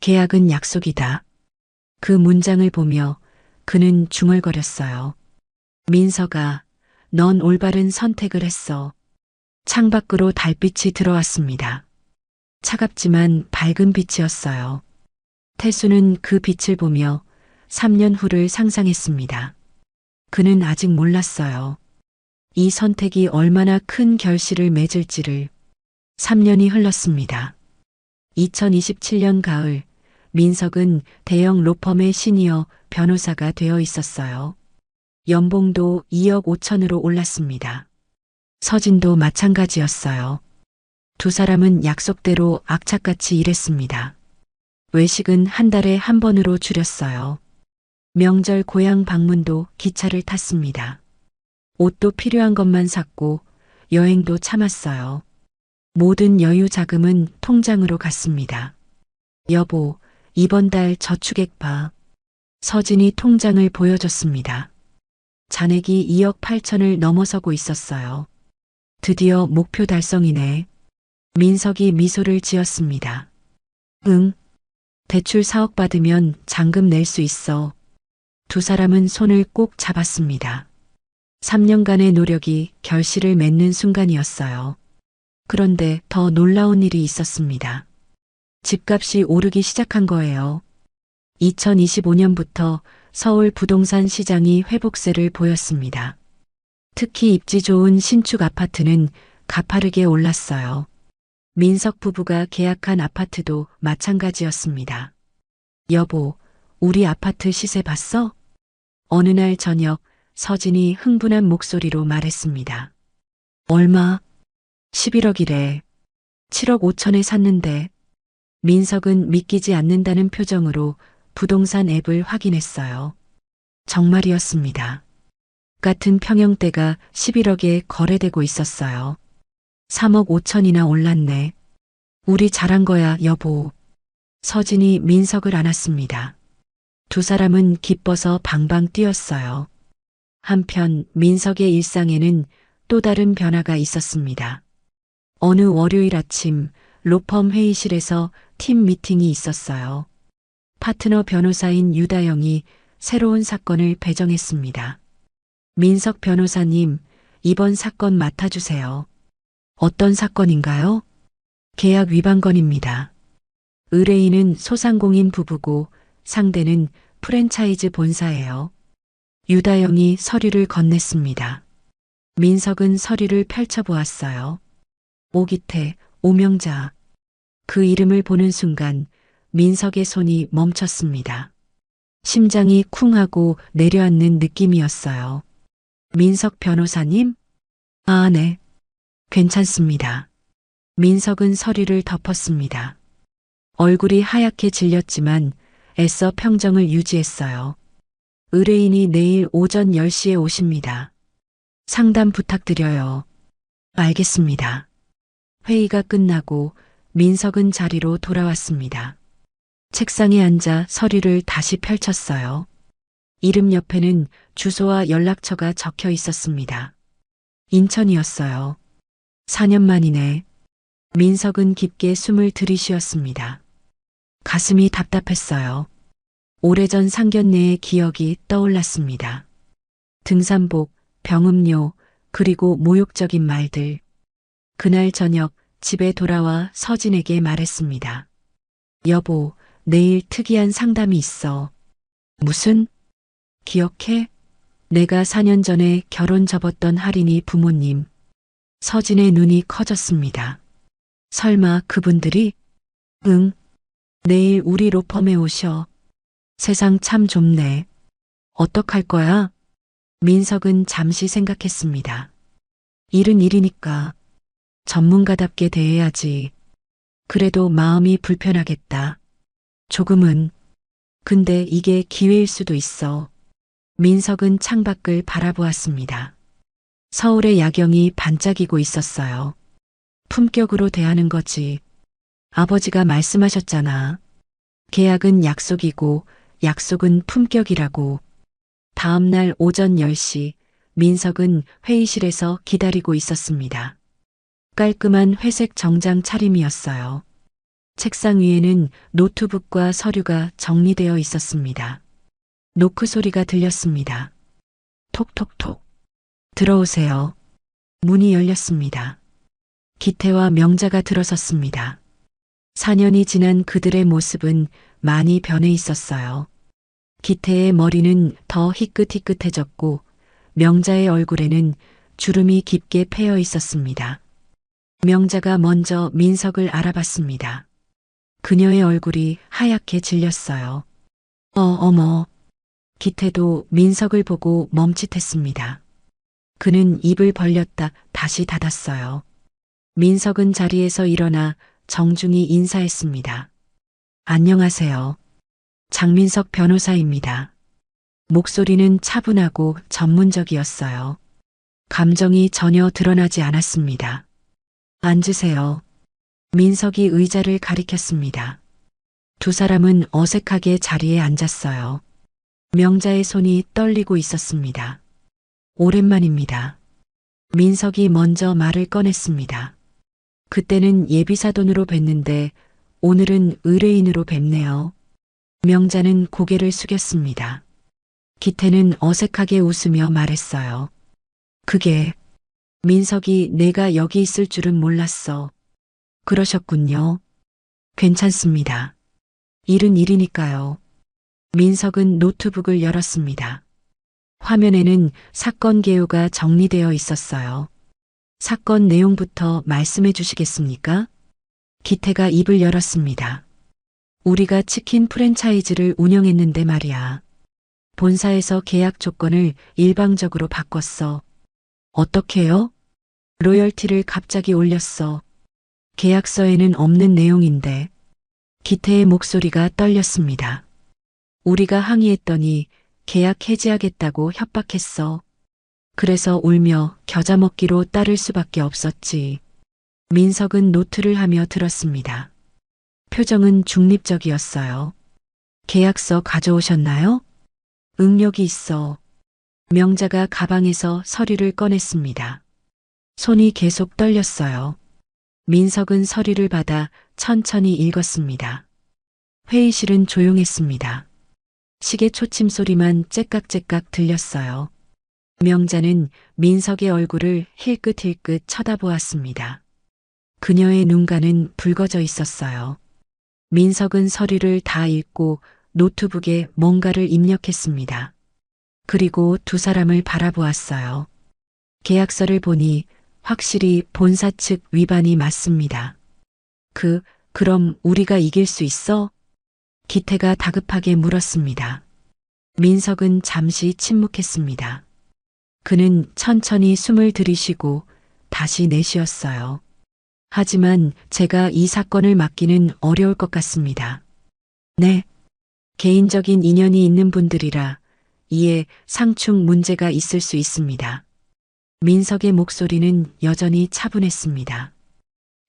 계약은 약속이다. 그 문장을 보며 그는 중얼거렸어요. 민석아, 넌 올바른 선택을 했어. 창밖으로 달빛이 들어왔습니다. 차갑지만 밝은 빛이었어요. 태수는 그 빛을 보며 3년 후를 상상했습니다. 그는 아직 몰랐어요. 이 선택이 얼마나 큰 결실을 맺을지를. 3년이 흘렀습니다. 2027년 가을, 민석은 대형 로펌의 시니어 변호사가 되어 있었어요. 연봉도 2억 5천으로 올랐습니다. 서진도 마찬가지였어요. 두 사람은 약속대로 악착같이 일했습니다. 외식은 한 달에 한 번으로 줄였어요. 명절 고향 방문도 기차를 탔습니다. 옷도 필요한 것만 샀고 여행도 참았어요. 모든 여유 자금은 통장으로 갔습니다. 여보, 이번 달 저축액 봐. 서진이 통장을 보여줬습니다. 잔액이 2억 8천을 넘어서고 있었어요. 드디어 목표 달성이네. 민석이 미소를 지었습니다. 응. 대출 4억 받으면 잔금 낼 수 있어. 두 사람은 손을 꼭 잡았습니다. 3년간의 노력이 결실을 맺는 순간이었어요. 그런데 더 놀라운 일이 있었습니다. 집값이 오르기 시작한 거예요. 2025년부터 서울 부동산 시장이 회복세를 보였습니다. 특히 입지 좋은 신축 아파트는 가파르게 올랐어요. 민석 부부가 계약한 아파트도 마찬가지였습니다. 여보, 우리 아파트 시세 봤어? 어느 날 저녁 서진이 흥분한 목소리로 말했습니다. 얼마? 11억이래. 7억 5천에 샀는데. 민석은 믿기지 않는다는 표정으로 부동산 앱을 확인했어요. 정말이었습니다. 같은 평형대가 11억에 거래되고 있었어요. 3억 5천이나 올랐네. 우리 잘한 거야, 여보. 서진이 민석을 안았습니다. 두 사람은 기뻐서 방방 뛰었어요. 한편 민석의 일상에는 또 다른 변화가 있었습니다. 어느 월요일 아침 로펌 회의실에서 팀 미팅이 있었어요. 파트너 변호사인 유다영이 새로운 사건을 배정했습니다. 민석 변호사님, 이번 사건 맡아주세요. 어떤 사건인가요? 계약 위반 건입니다. 의뢰인은 소상공인 부부고 상대는 프랜차이즈 본사예요. 유다영이 서류를 건넸습니다. 민석은 서류를 펼쳐보았어요. 오기태, 오명자. 그 이름을 보는 순간 민석의 손이 멈췄습니다. 심장이 쿵하고 내려앉는 느낌이었어요. 민석 변호사님? 아, 네. 괜찮습니다. 민석은 서류를 덮었습니다. 얼굴이 하얗게 질렸지만 애써 평정을 유지했어요. 의뢰인이 내일 오전 10시에 오십니다. 상담 부탁드려요. 알겠습니다. 회의가 끝나고 민석은 자리로 돌아왔습니다. 책상에 앉아 서류를 다시 펼쳤어요. 이름 옆에는 주소와 연락처가 적혀 있었습니다. 인천이었어요. 4년 만이네. 민석은 깊게 숨을 들이쉬었습니다. 가슴이 답답했어요. 오래전 상견례의 기억이 떠올랐습니다. 등산복, 병음료, 그리고 모욕적인 말들. 그날 저녁 집에 돌아와 서진에게 말했습니다. 여보, 내일 특이한 상담이 있어. 무슨? 기억해? 내가 4년 전에 결혼 접었던 할인이 부모님. 서진의 눈이 커졌습니다. 설마 그분들이? 응. 내일 우리 로펌에 오셔. 세상 참 좁네. 어떡할 거야? 민석은 잠시 생각했습니다. 일은 일이니까 전문가답게 대해야지. 그래도 마음이 불편하겠다. 조금은. 근데 이게 기회일 수도 있어. 민석은 창밖을 바라보았습니다. 서울의 야경이 반짝이고 있었어요. 품격으로 대하는 거지. 아버지가 말씀하셨잖아. 계약은 약속이고 약속은 품격이라고. 다음 날 오전 10시 민석은 회의실에서 기다리고 있었습니다. 깔끔한 회색 정장 차림이었어요. 책상 위에는 노트북과 서류가 정리되어 있었습니다. 노크 소리가 들렸습니다. 톡톡톡. 들어오세요. 문이 열렸습니다. 기태와 명자가 들어섰습니다. 4년이 지난 그들의 모습은 많이 변해 있었어요. 기태의 머리는 더 희끗희끗해졌고 명자의 얼굴에는 주름이 깊게 패여 있었습니다. 명자가 먼저 민석을 알아봤습니다. 그녀의 얼굴이 하얗게 질렸어요. 어머. 기태도 민석을 보고 멈칫했습니다. 그는 입을 벌렸다 다시 닫았어요. 민석은 자리에서 일어나 정중히 인사했습니다. 안녕하세요. 장민석 변호사입니다. 목소리는 차분하고 전문적이었어요. 감정이 전혀 드러나지 않았습니다. 앉으세요. 민석이 의자를 가리켰습니다. 두 사람은 어색하게 자리에 앉았어요. 명자의 손이 떨리고 있었습니다. 오랜만입니다. 민석이 먼저 말을 꺼냈습니다. 그때는 예비사돈으로 뵀는데 오늘은 의뢰인으로 뵙네요. 명자는 고개를 숙였습니다. 기태는 어색하게 웃으며 말했어요. 그게 민석이 내가 여기 있을 줄은 몰랐어. 그러셨군요. 괜찮습니다. 일은 일이니까요. 민석은 노트북을 열었습니다. 화면에는 사건 개요가 정리되어 있었어요. 사건 내용부터 말씀해 주시겠습니까? 기태가 입을 열었습니다. 우리가 치킨 프랜차이즈를 운영했는데 말이야. 본사에서 계약 조건을 일방적으로 바꿨어. 어떻게요? 로열티를 갑자기 올렸어. 계약서에는 없는 내용인데. 기태의 목소리가 떨렸습니다. 우리가 항의했더니 계약 해지하겠다고 협박했어. 그래서 울며 겨자 먹기로 따를 수밖에 없었지. 민석은 노트를 하며 들었습니다. 표정은 중립적이었어요. 계약서 가져오셨나요? 응력이 있어. 명자가 가방에서 서류를 꺼냈습니다. 손이 계속 떨렸어요. 민석은 서류를 받아 천천히 읽었습니다. 회의실은 조용했습니다. 시계 초침 소리만 째깍째깍 들렸어요. 명자는 민석의 얼굴을 힐끗힐끗 쳐다보았습니다. 그녀의 눈가는 붉어져 있었어요. 민석은 서류를 다 읽고 노트북에 뭔가를 입력했습니다. 그리고 두 사람을 바라보았어요. 계약서를 보니 확실히 본사 측 위반이 맞습니다. 그럼 우리가 이길 수 있어? 기태가 다급하게 물었습니다. 민석은 잠시 침묵했습니다. 그는 천천히 숨을 들이쉬고 다시 내쉬었어요. 하지만 제가 이 사건을 맡기는 어려울 것 같습니다. 네. 개인적인 인연이 있는 분들이라 이에 상충 문제가 있을 수 있습니다. 민석의 목소리는 여전히 차분했습니다.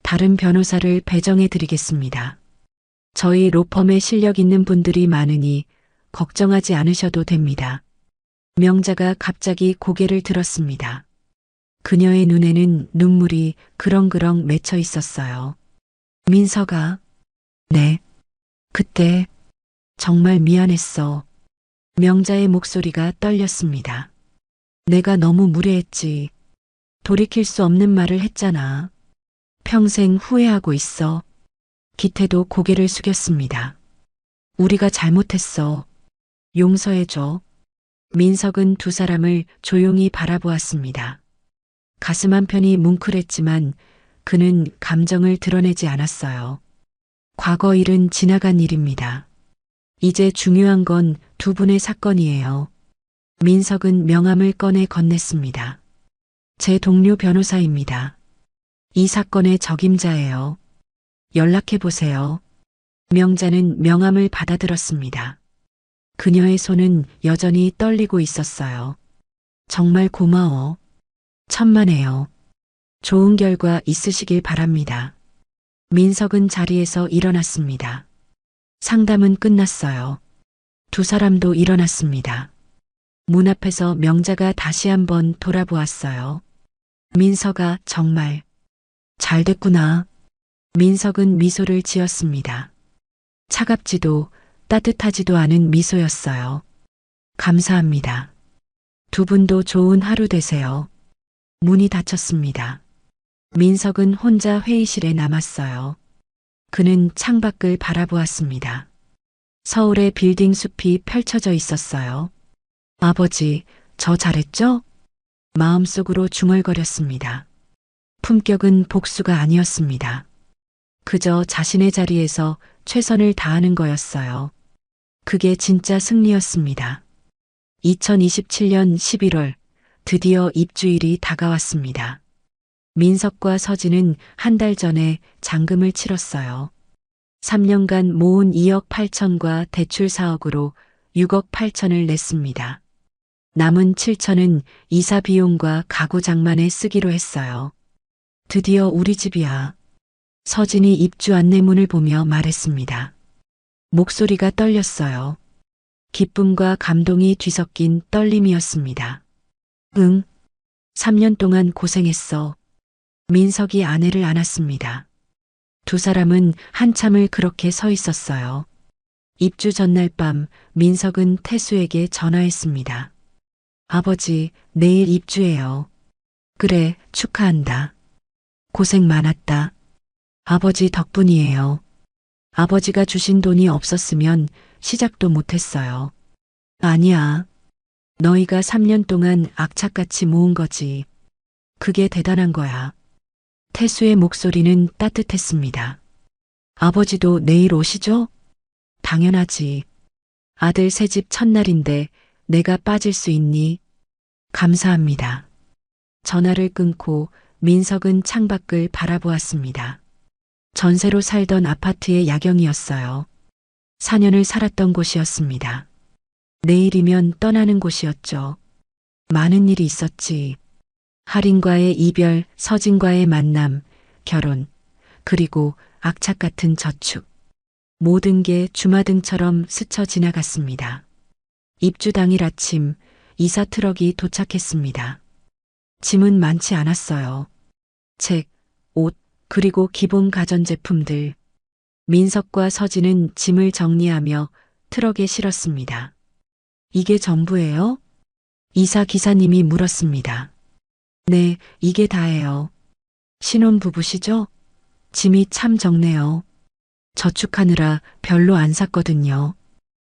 다른 변호사를 배정해 드리겠습니다. 저희 로펌에 실력 있는 분들이 많으니 걱정하지 않으셔도 됩니다. 명자가 갑자기 고개를 들었습니다. 그녀의 눈에는 눈물이 그렁그렁 맺혀 있었어요. 민석아. 네. 그때 정말 미안했어. 명자의 목소리가 떨렸습니다. 내가 너무 무례했지. 돌이킬 수 없는 말을 했잖아. 평생 후회하고 있어. 기태도 고개를 숙였습니다. 우리가 잘못했어. 용서해줘. 민석은 두 사람을 조용히 바라보았습니다. 가슴 한편이 뭉클했지만 그는 감정을 드러내지 않았어요. 과거 일은 지나간 일입니다. 이제 중요한 건 두 분의 사건이에요. 민석은 명함을 꺼내 건넸습니다. 제 동료 변호사입니다. 이 사건의 적임자예요. 연락해보세요. 명자는 명함을 받아들었습니다. 그녀의 손은 여전히 떨리고 있었어요. 정말 고마워. 천만에요. 좋은 결과 있으시길 바랍니다. 민석은 자리에서 일어났습니다. 상담은 끝났어요. 두 사람도 일어났습니다. 문 앞에서 명자가 다시 한번 돌아보았어요. 민석아, 정말 잘 됐구나. 민석은 미소를 지었습니다. 차갑지도 따뜻하지도 않은 미소였어요. 감사합니다. 두 분도 좋은 하루 되세요. 문이 닫혔습니다. 민석은 혼자 회의실에 남았어요. 그는 창밖을 바라보았습니다. 서울의 빌딩 숲이 펼쳐져 있었어요. 아버지, 저 잘했죠? 마음속으로 중얼거렸습니다. 품격은 복수가 아니었습니다. 그저 자신의 자리에서 최선을 다하는 거였어요. 그게 진짜 승리였습니다. 2027년 11월 드디어 입주일이 다가왔습니다. 민석과 서진은 한 달 전에 잔금을 치렀어요. 3년간 모은 2억 8천과 대출 4억으로 6억 8천을 냈습니다. 남은 7천은 이사 비용과 가구 장만에 쓰기로 했어요. 드디어 우리 집이야. 서진이 입주 안내문을 보며 말했습니다. 목소리가 떨렸어요. 기쁨과 감동이 뒤섞인 떨림이었습니다. 응. 3년 동안 고생했어. 민석이 아내를 안았습니다. 두 사람은 한참을 그렇게 서 있었어요. 입주 전날 밤 민석은 태수에게 전화했습니다. 아버지, 내일 입주해요. 그래, 축하한다. 고생 많았다. 아버지 덕분이에요. 아버지가 주신 돈이 없었으면 시작도 못했어요. 아니야. 너희가 3년 동안 악착같이 모은 거지. 그게 대단한 거야. 태수의 목소리는 따뜻했습니다. 아버지도 내일 오시죠? 당연하지. 아들 새집 첫날인데 내가 빠질 수 있니? 감사합니다. 전화를 끊고 민석은 창밖을 바라보았습니다. 전세로 살던 아파트의 야경이었어요. 4년을 살았던 곳이었습니다. 내일이면 떠나는 곳이었죠. 많은 일이 있었지. 할인과의 이별, 서진과의 만남, 결혼, 그리고 악착 같은 저축. 모든 게 주마등처럼 스쳐 지나갔습니다. 입주 당일 아침 이사 트럭이 도착했습니다. 짐은 많지 않았어요. 책, 옷, 그리고 기본 가전제품들. 민석과 서진은 짐을 정리하며 트럭에 실었습니다. 이게 전부예요? 이사 기사님이 물었습니다. 네, 이게 다예요. 신혼부부시죠? 짐이 참 적네요. 저축하느라 별로 안 샀거든요.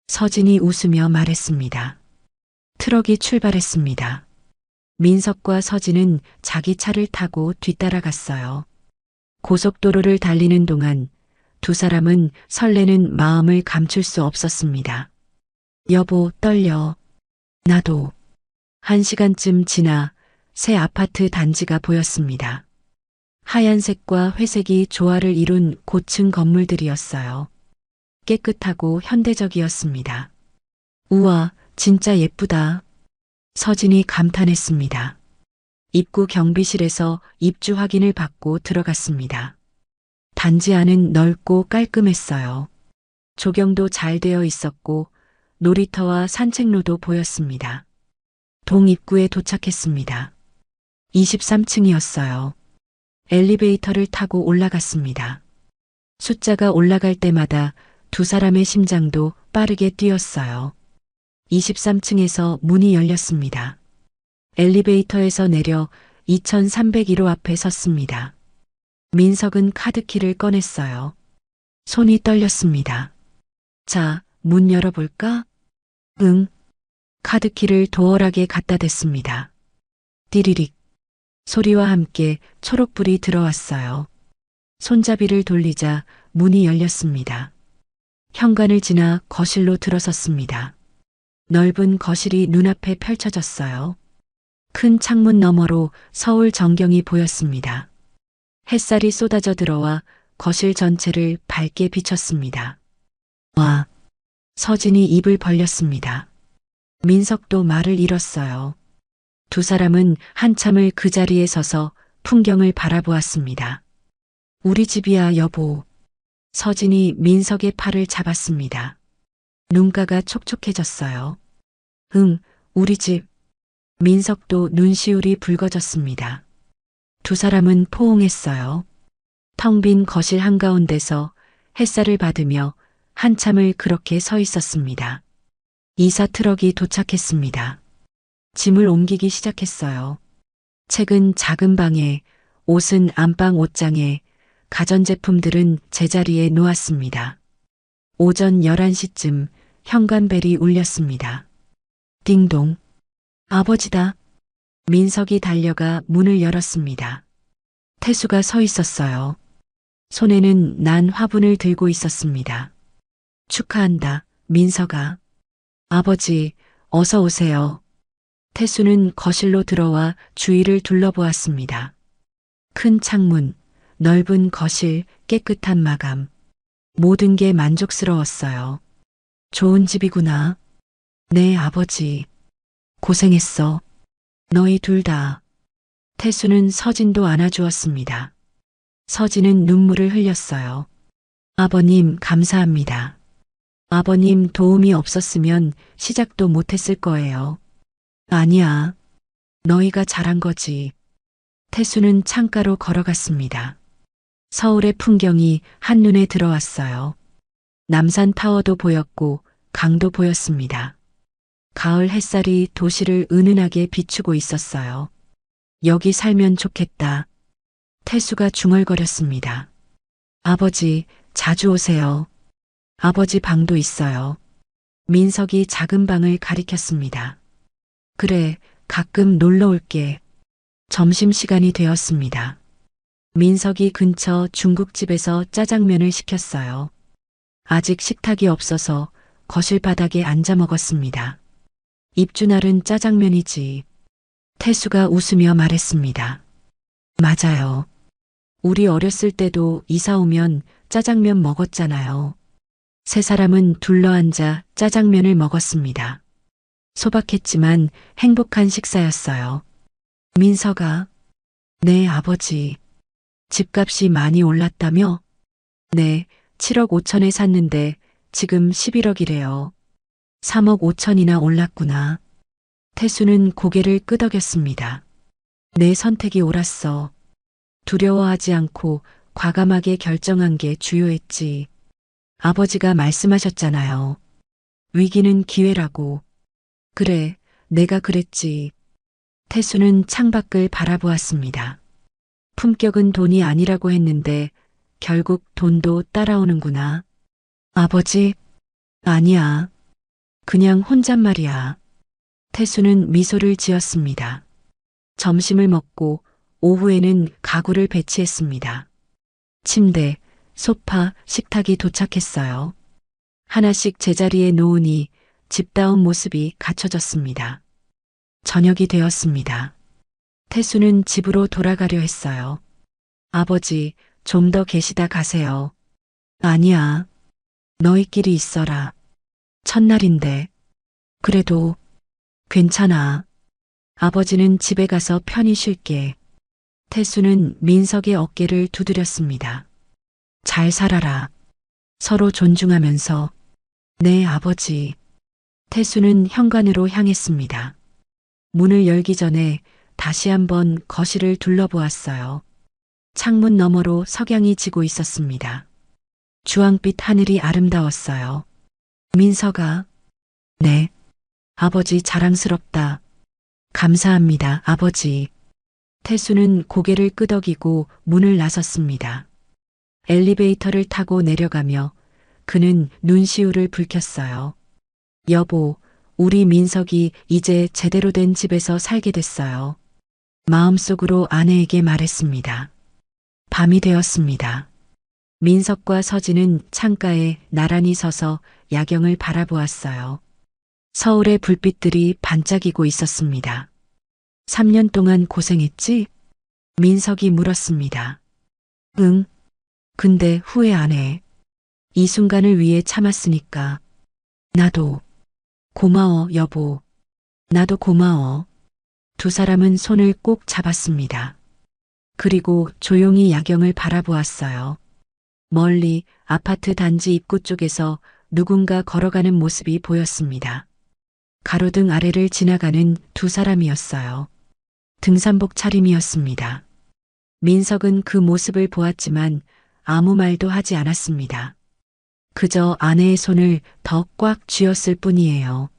서진이 웃으며 말했습니다. 트럭이 출발했습니다. 민석과 서진은 자기 차를 타고 뒤따라갔어요. 고속도로를 달리는 동안 두 사람은 설레는 마음을 감출 수 없었습니다. 여보, 떨려. 나도. 1시간쯤 지나 새 아파트 단지가 보였습니다. 하얀색과 회색이 조화를 이룬 고층 건물들이었어요. 깨끗하고 현대적이었습니다. 우와, 진짜 예쁘다. 서진이 감탄했습니다. 입구 경비실에서 입주 확인을 받고 들어갔습니다. 단지 안은 넓고 깔끔했어요. 조경도 잘 되어 있었고 놀이터와 산책로도 보였습니다. 동 입구에 도착했습니다. 23층이었어요. 엘리베이터를 타고 올라갔습니다. 숫자가 올라갈 때마다 두 사람의 심장도 빠르게 뛰었어요. 23층에서 문이 열렸습니다. 엘리베이터에서 내려 2301호 앞에 섰습니다. 민석은 카드키를 꺼냈어요. 손이 떨렸습니다. 자, 문 열어볼까? 응. 카드키를 도어락에 갖다 댔습니다. 띠리릭. 소리와 함께 초록불이 들어왔어요. 손잡이를 돌리자 문이 열렸습니다. 현관을 지나 거실로 들어섰습니다. 넓은 거실이 눈앞에 펼쳐졌어요. 큰 창문 너머로 서울 전경이 보였습니다. 햇살이 쏟아져 들어와 거실 전체를 밝게 비쳤습니다. 와! 서진이 입을 벌렸습니다. 민석도 말을 잃었어요. 두 사람은 한참을 그 자리에 서서 풍경을 바라보았습니다. 우리 집이야, 여보. 서진이 민석의 팔을 잡았습니다. 눈가가 촉촉해졌어요. 응, 우리 집. 민석도 눈시울이 붉어졌습니다. 두 사람은 포옹했어요. 텅 빈 거실 한가운데서 햇살을 받으며 한참을 그렇게 서 있었습니다. 이사 트럭이 도착했습니다. 짐을 옮기기 시작했어요. 책은 작은 방에, 옷은 안방 옷장에, 가전제품들은 제자리에 놓았습니다. 오전 11시쯤 현관벨이 울렸습니다. 띵동. 아버지다. 민석이 달려가 문을 열었습니다. 태수가 서 있었어요. 손에는 난 화분을 들고 있었습니다. 축하한다, 민석아. 아버지, 어서 오세요. 태수는 거실로 들어와 주위를 둘러보았습니다. 큰 창문, 넓은 거실, 깨끗한 마감. 모든 게 만족스러웠어요. 좋은 집이구나. 네, 아버지. 고생했어. 너희 둘 다. 태수는 서진도 안아주었습니다. 서진은 눈물을 흘렸어요. 아버님, 감사합니다. 아버님 도움이 없었으면 시작도 못했을 거예요. 아니야. 너희가 잘한 거지. 태수는 창가로 걸어갔습니다. 서울의 풍경이 한눈에 들어왔어요. 남산 타워도 보였고 강도 보였습니다. 가을 햇살이 도시를 은은하게 비추고 있었어요. 여기 살면 좋겠다. 태수가 중얼거렸습니다. 아버지, 자주 오세요. 아버지 방도 있어요. 민석이 작은 방을 가리켰습니다. 그래, 가끔 놀러 올게. 점심시간이 되었습니다. 민석이 근처 중국집에서 짜장면을 시켰어요. 아직 식탁이 없어서 거실 바닥에 앉아 먹었습니다. 입주날은 짜장면이지. 태수가 웃으며 말했습니다. 맞아요. 우리 어렸을 때도 이사 오면 짜장면 먹었잖아요. 세 사람은 둘러앉아 짜장면을 먹었습니다. 소박했지만 행복한 식사였어요. 민서가, 네, 아버지. 집값이 많이 올랐다며? 네, 7억 5천에 샀는데 지금 11억이래요. 3억 5천이나 올랐구나. 태수는 고개를 끄덕였습니다. 내 선택이 옳았어. 두려워하지 않고 과감하게 결정한 게 주요했지. 아버지가 말씀하셨잖아요. 위기는 기회라고. 그래, 내가 그랬지. 태수는 창밖을 바라보았습니다. 품격은 돈이 아니라고 했는데 결국 돈도 따라오는구나. 아버지? 아니야. 그냥 혼잣말이야. 태수는 미소를 지었습니다. 점심을 먹고 오후에는 가구를 배치했습니다. 침대, 소파, 식탁이 도착했어요. 하나씩 제자리에 놓으니 집다운 모습이 갖춰졌습니다. 저녁이 되었습니다. 태수는 집으로 돌아가려 했어요. 아버지, 좀 더 계시다 가세요. 아니야. 너희끼리 있어라. 첫날인데. 그래도 괜찮아. 아버지는 집에 가서 편히 쉴게. 태수는 민석의 어깨를 두드렸습니다. 잘 살아라. 서로 존중하면서. 네, 아버지. 태수는 현관으로 향했습니다. 문을 열기 전에 다시 한번 거실을 둘러보았어요. 창문 너머로 석양이 지고 있었습니다. 주황빛 하늘이 아름다웠어요. 민서가, 네. 아버지 자랑스럽다. 감사합니다, 아버지. 태수는 고개를 끄덕이고 문을 나섰습니다. 엘리베이터를 타고 내려가며 그는 눈시울을 붉혔어요. 여보, 우리 민석이 이제 제대로 된 집에서 살게 됐어요. 마음속으로 아내에게 말했습니다. 밤이 되었습니다. 민석과 서진은 창가에 나란히 서서 야경을 바라보았어요. 서울의 불빛들이 반짝이고 있었습니다. 3년 동안 고생했지? 민석이 물었습니다. 응. 근데 후회 안 해. 이 순간을 위해 참았으니까. 나도. 고마워, 여보. 나도 고마워. 두 사람은 손을 꼭 잡았습니다. 그리고 조용히 야경을 바라보았어요. 멀리 아파트 단지 입구 쪽에서 누군가 걸어가는 모습이 보였습니다. 가로등 아래를 지나가는 두 사람이었어요. 등산복 차림이었습니다. 민석은 그 모습을 보았지만 아무 말도 하지 않았습니다. 그저 아내의 손을 더 꽉 쥐었을 뿐이에요.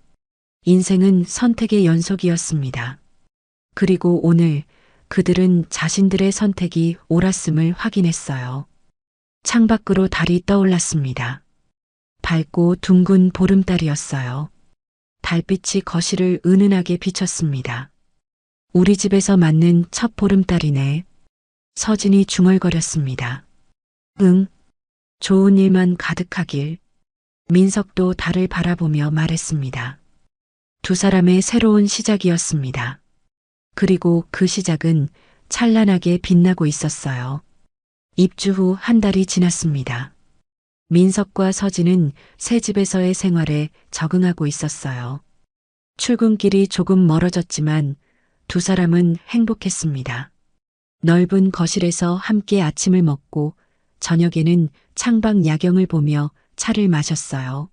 인생은 선택의 연속이었습니다. 그리고 오늘 그들은 자신들의 선택이 옳았음을 확인했어요. 창밖으로 달이 떠올랐습니다. 밝고 둥근 보름달이었어요. 달빛이 거실을 은은하게 비쳤습니다. 우리 집에서 맞는 첫 보름달이네. 서진이 중얼거렸습니다. 응. 좋은 일만 가득하길. 민석도 달을 바라보며 말했습니다. 두 사람의 새로운 시작이었습니다. 그리고 그 시작은 찬란하게 빛나고 있었어요. 입주 후 한 달이 지났습니다. 민석과 서진은 새 집에서의 생활에 적응하고 있었어요. 출근길이 조금 멀어졌지만 두 사람은 행복했습니다. 넓은 거실에서 함께 아침을 먹고 저녁에는 창밖 야경을 보며 차를 마셨어요.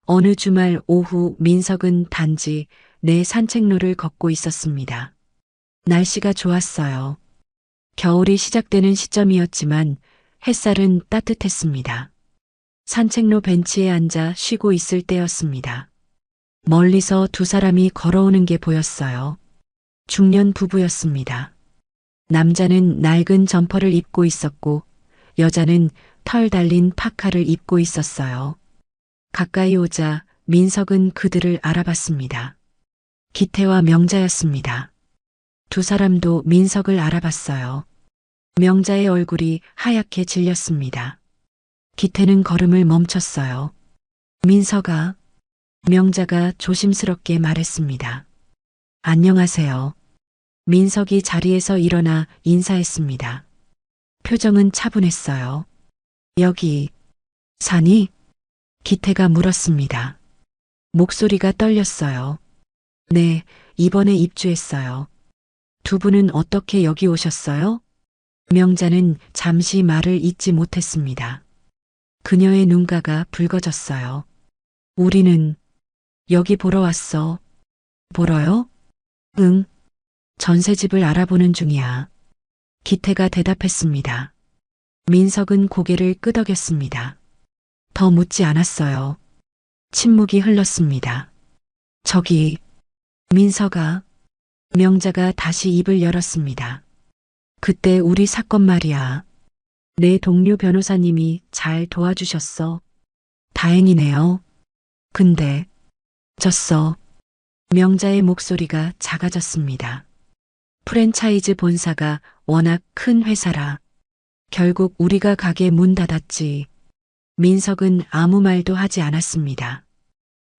어느 주말 오후 민석은 단지 내 산책로를 걷고 있었습니다. 날씨가 좋았어요. 겨울이 시작되는 시점이었지만 햇살은 따뜻했습니다. 산책로 벤치에 앉아 쉬고 있을 때였습니다. 멀리서 두 사람이 걸어오는 게 보였어요. 중년 부부였습니다. 남자는 낡은 점퍼를 입고 있었고 여자는 털 달린 파카를 입고 있었어요. 가까이 오자 민석은 그들을 알아봤습니다. 기태와 명자였습니다. 두 사람도 민석을 알아봤어요. 명자의 얼굴이 하얗게 질렸습니다. 기태는 걸음을 멈췄어요. 민석아, 명자가 조심스럽게 말했습니다. 안녕하세요. 민석이 자리에서 일어나 인사했습니다. 표정은 차분했어요. 여기 사니? 기태가 물었습니다. 목소리가 떨렸어요. 네, 이번에 입주했어요. 두 분은 어떻게 여기 오셨어요? 명자는 잠시 말을 잇지 못했습니다. 그녀의 눈가가 붉어졌어요. 우리는 여기 보러 왔어. 보러요? 응. 전세집을 알아보는 중이야. 기태가 대답했습니다. 민석은 고개를 끄덕였습니다. 더 묻지 않았어요. 침묵이 흘렀습니다. 저기, 민석아. 명자가 다시 입을 열었습니다. 그때 우리 사건 말이야. 내 동료 변호사님이 잘 도와주셨어. 다행이네요. 근데, 졌어. 명자의 목소리가 작아졌습니다. 프랜차이즈 본사가 워낙 큰 회사라. 결국 우리가 가게 문 닫았지. 민석은 아무 말도 하지 않았습니다.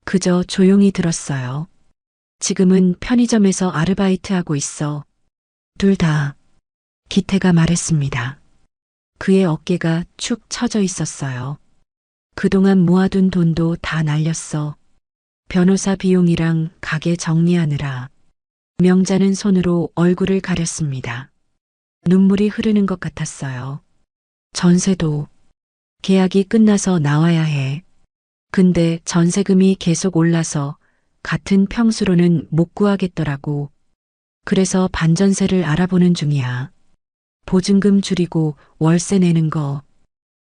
그저 조용히 들었어요. 지금은 편의점에서 아르바이트하고 있어. 둘 다. 기태가 말했습니다. 그의 어깨가 축 처져 있었어요. 그동안 모아둔 돈도 다 날렸어. 변호사 비용이랑 가게 정리하느라. 명자는 손으로 얼굴을 가렸습니다. 눈물이 흐르는 것 같았어요. 전세도 계약이 끝나서 나와야 해. 근데 전세금이 계속 올라서 같은 평수로는 못 구하겠더라고. 그래서 반전세를 알아보는 중이야. 보증금 줄이고 월세 내는 거.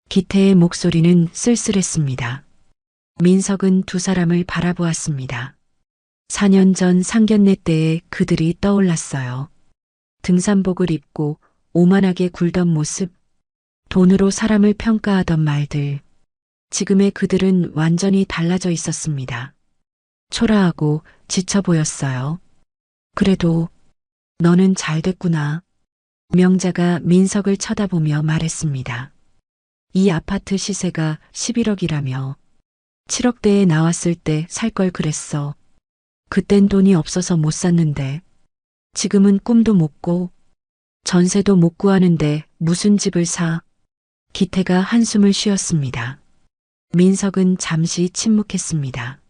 기태의 목소리는 쓸쓸했습니다. 민석은 두 사람을 바라보았습니다. 4년 전 상견례 때에 그들이 떠올랐어요. 등산복을 입고 오만하게 굴던 모습, 돈으로 사람을 평가하던 말들. 지금의 그들은 완전히 달라져 있었습니다. 초라하고 지쳐 보였어요. 그래도 너는 잘 됐구나. 명자가 민석을 쳐다보며 말했습니다. 이 아파트 시세가 11억이라며 7억대에 나왔을 때 살 걸 그랬어. 그땐 돈이 없어서 못 샀는데 지금은 꿈도 못 꿔. 전세도 못 구하는데 무슨 집을 사. 기태가 한숨을 쉬었습니다. 민석은 잠시 침묵했습니다.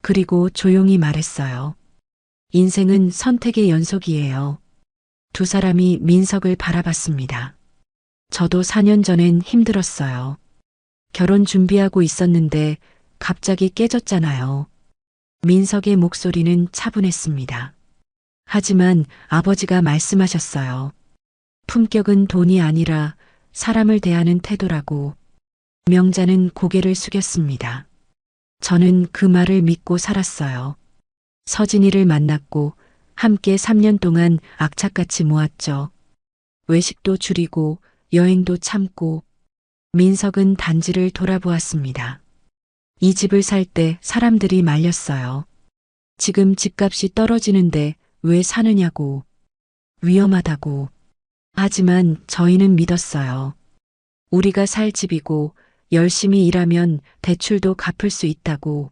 그리고 조용히 말했어요. 인생은 선택의 연속이에요. 두 사람이 민석을 바라봤습니다. 저도 4년 전엔 힘들었어요. 결혼 준비하고 있었는데 갑자기 깨졌잖아요. 민석의 목소리는 차분했습니다. 하지만 아버지가 말씀하셨어요. 품격은 돈이 아니라 사람을 대하는 태도라고. 명자는 고개를 숙였습니다. 저는 그 말을 믿고 살았어요. 서진이를 만났고 함께 3년 동안 악착같이 모았죠. 외식도 줄이고 여행도 참고. 민석은 단지를 돌아보았습니다. 이 집을 살 때 사람들이 말렸어요. 지금 집값이 떨어지는데 왜 사느냐고. 위험하다고. 하지만 저희는 믿었어요. 우리가 살 집이고 열심히 일하면 대출도 갚을 수 있다고.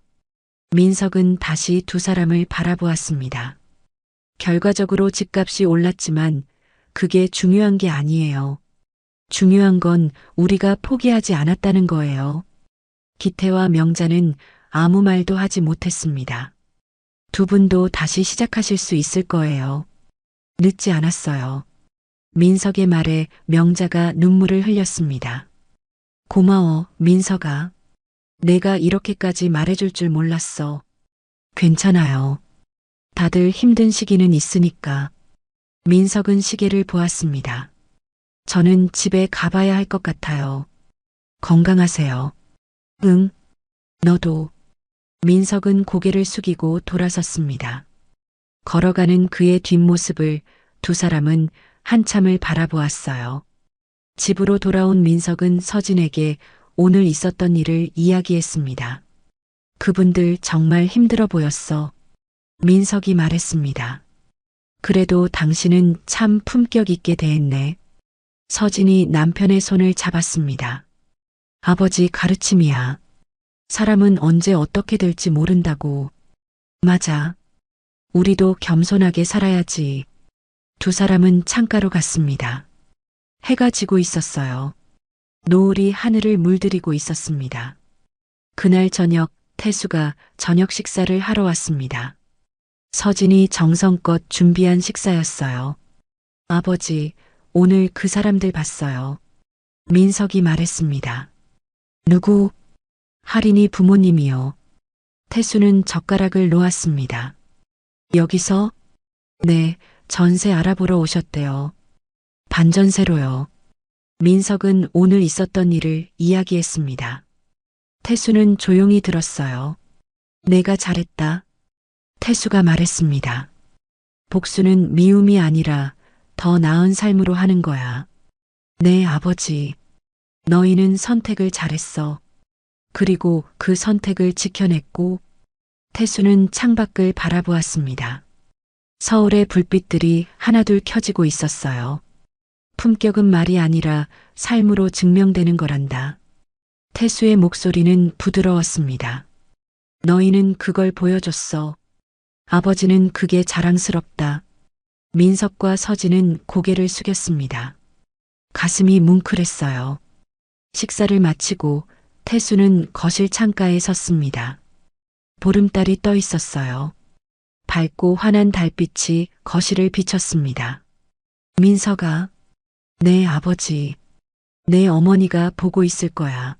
민석은 다시 두 사람을 바라보았습니다. 결과적으로 집값이 올랐지만 그게 중요한 게 아니에요. 중요한 건 우리가 포기하지 않았다는 거예요. 기태와 명자는 아무 말도 하지 못했습니다. 두 분도 다시 시작하실 수 있을 거예요. 늦지 않았어요. 민석의 말에 명자가 눈물을 흘렸습니다. 고마워, 민석아. 내가 이렇게까지 말해줄 줄 몰랐어. 괜찮아요. 다들 힘든 시기는 있으니까. 민석은 시계를 보았습니다. 저는 집에 가봐야 할 것 같아요. 건강하세요. 응, 너도. 민석은 고개를 숙이고 돌아섰습니다. 걸어가는 그의 뒷모습을 두 사람은 한참을 바라보았어요. 집으로 돌아온 민석은 서진에게 오늘 있었던 일을 이야기했습니다. 그분들 정말 힘들어 보였어. 민석이 말했습니다. 그래도 당신은 참 품격 있게 대했네. 서진이 남편의 손을 잡았습니다. 아버지 가르침이야. 사람은 언제 어떻게 될지 모른다고. 맞아. 우리도 겸손하게 살아야지. 두 사람은 창가로 갔습니다. 해가 지고 있었어요. 노을이 하늘을 물들이고 있었습니다. 그날 저녁 태수가 저녁 식사를 하러 왔습니다. 서진이 정성껏 준비한 식사였어요. 아버지, 오늘 그 사람들 봤어요. 민석이 말했습니다. 누구? 할인이 부모님이요. 태수는 젓가락을 놓았습니다. 여기서? 네, 전세 알아보러 오셨대요. 반전세로요. 민석은 오늘 있었던 일을 이야기했습니다. 태수는 조용히 들었어요. 내가 잘했다. 태수가 말했습니다. 복수는 미움이 아니라 더 나은 삶으로 하는 거야. 네, 아버지. 너희는 선택을 잘했어. 그리고 그 선택을 지켜냈고. 태수는 창밖을 바라보았습니다. 서울의 불빛들이 하나둘 켜지고 있었어요. 품격은 말이 아니라 삶으로 증명되는 거란다. 태수의 목소리는 부드러웠습니다. 너희는 그걸 보여줬어. 아버지는 그게 자랑스럽다. 민석과 서진은 고개를 숙였습니다. 가슴이 뭉클했어요. 식사를 마치고 태수는 거실 창가에 섰습니다. 보름달이 떠 있었어요. 밝고 환한 달빛이 거실을 비쳤습니다. 민석아, 내 아버지, 내 어머니가 보고 있을 거야.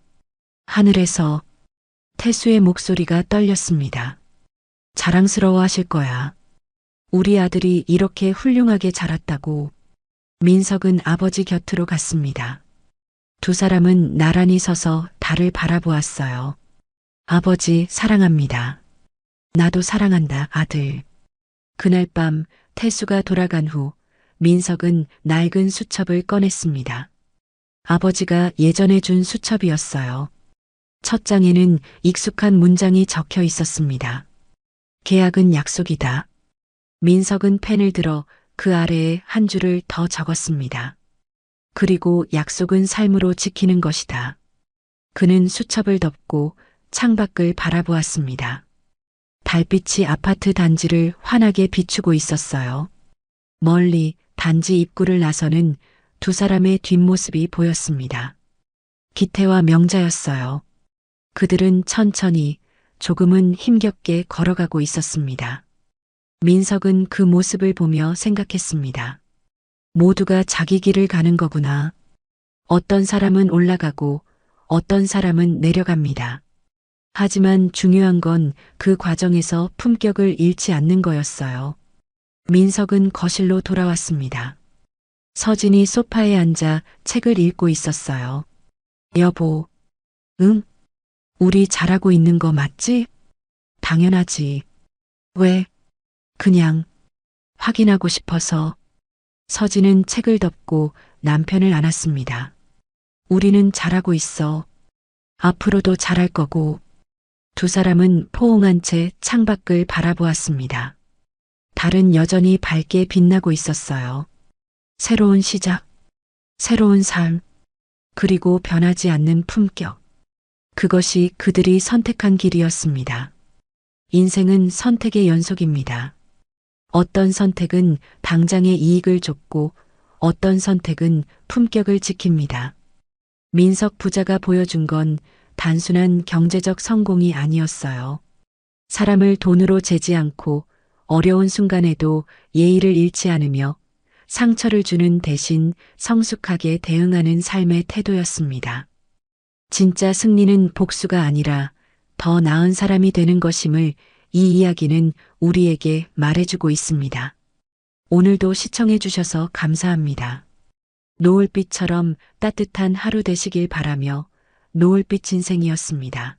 하늘에서. 태수의 목소리가 떨렸습니다. 자랑스러워 하실 거야. 우리 아들이 이렇게 훌륭하게 자랐다고. 민석은 아버지 곁으로 갔습니다. 두 사람은 나란히 서서 달을 바라보았어요. 아버지 사랑합니다. 나도 사랑한다, 아들. 그날 밤 태수가 돌아간 후 민석은 낡은 수첩을 꺼냈습니다. 아버지가 예전에 준 수첩이었어요. 첫 장에는 익숙한 문장이 적혀 있었습니다. 계약은 약속이다. 민석은 펜을 들어 그 아래에 한 줄을 더 적었습니다. 그리고 약속은 삶으로 지키는 것이다. 그는 수첩을 덮고 창밖을 바라보았습니다. 달빛이 아파트 단지를 환하게 비추고 있었어요. 멀리 단지 입구를 나서는 두 사람의 뒷모습이 보였습니다. 기태와 명자였어요. 그들은 천천히 조금은 힘겹게 걸어가고 있었습니다. 민석은 그 모습을 보며 생각했습니다. 모두가 자기 길을 가는 거구나. 어떤 사람은 올라가고 어떤 사람은 내려갑니다. 하지만 중요한 건 그 과정에서 품격을 잃지 않는 거였어요. 민석은 거실로 돌아왔습니다. 서진이 소파에 앉아 책을 읽고 있었어요. 여보, 응? 우리 잘하고 있는 거 맞지? 당연하지. 왜? 그냥 확인하고 싶어서. 서진은 책을 덮고 남편을 안았습니다. 우리는 잘하고 있어. 앞으로도 잘할 거고. 두 사람은 포옹한 채 창밖을 바라보았습니다. 달은 여전히 밝게 빛나고 있었어요. 새로운 시작, 새로운 삶, 그리고 변하지 않는 품격. 그것이 그들이 선택한 길이었습니다. 인생은 선택의 연속입니다. 어떤 선택은 당장의 이익을 줬고 어떤 선택은 품격을 지킵니다. 민석 부자가 보여준 건 단순한 경제적 성공이 아니었어요. 사람을 돈으로 재지 않고 어려운 순간에도 예의를 잃지 않으며 상처를 주는 대신 성숙하게 대응하는 삶의 태도였습니다. 진짜 승리는 복수가 아니라 더 나은 사람이 되는 것임을 이 이야기는 우리에게 말해주고 있습니다. 오늘도 시청해주셔서 감사합니다. 노을빛처럼 따뜻한 하루 되시길 바라며 노을빛 인생이었습니다.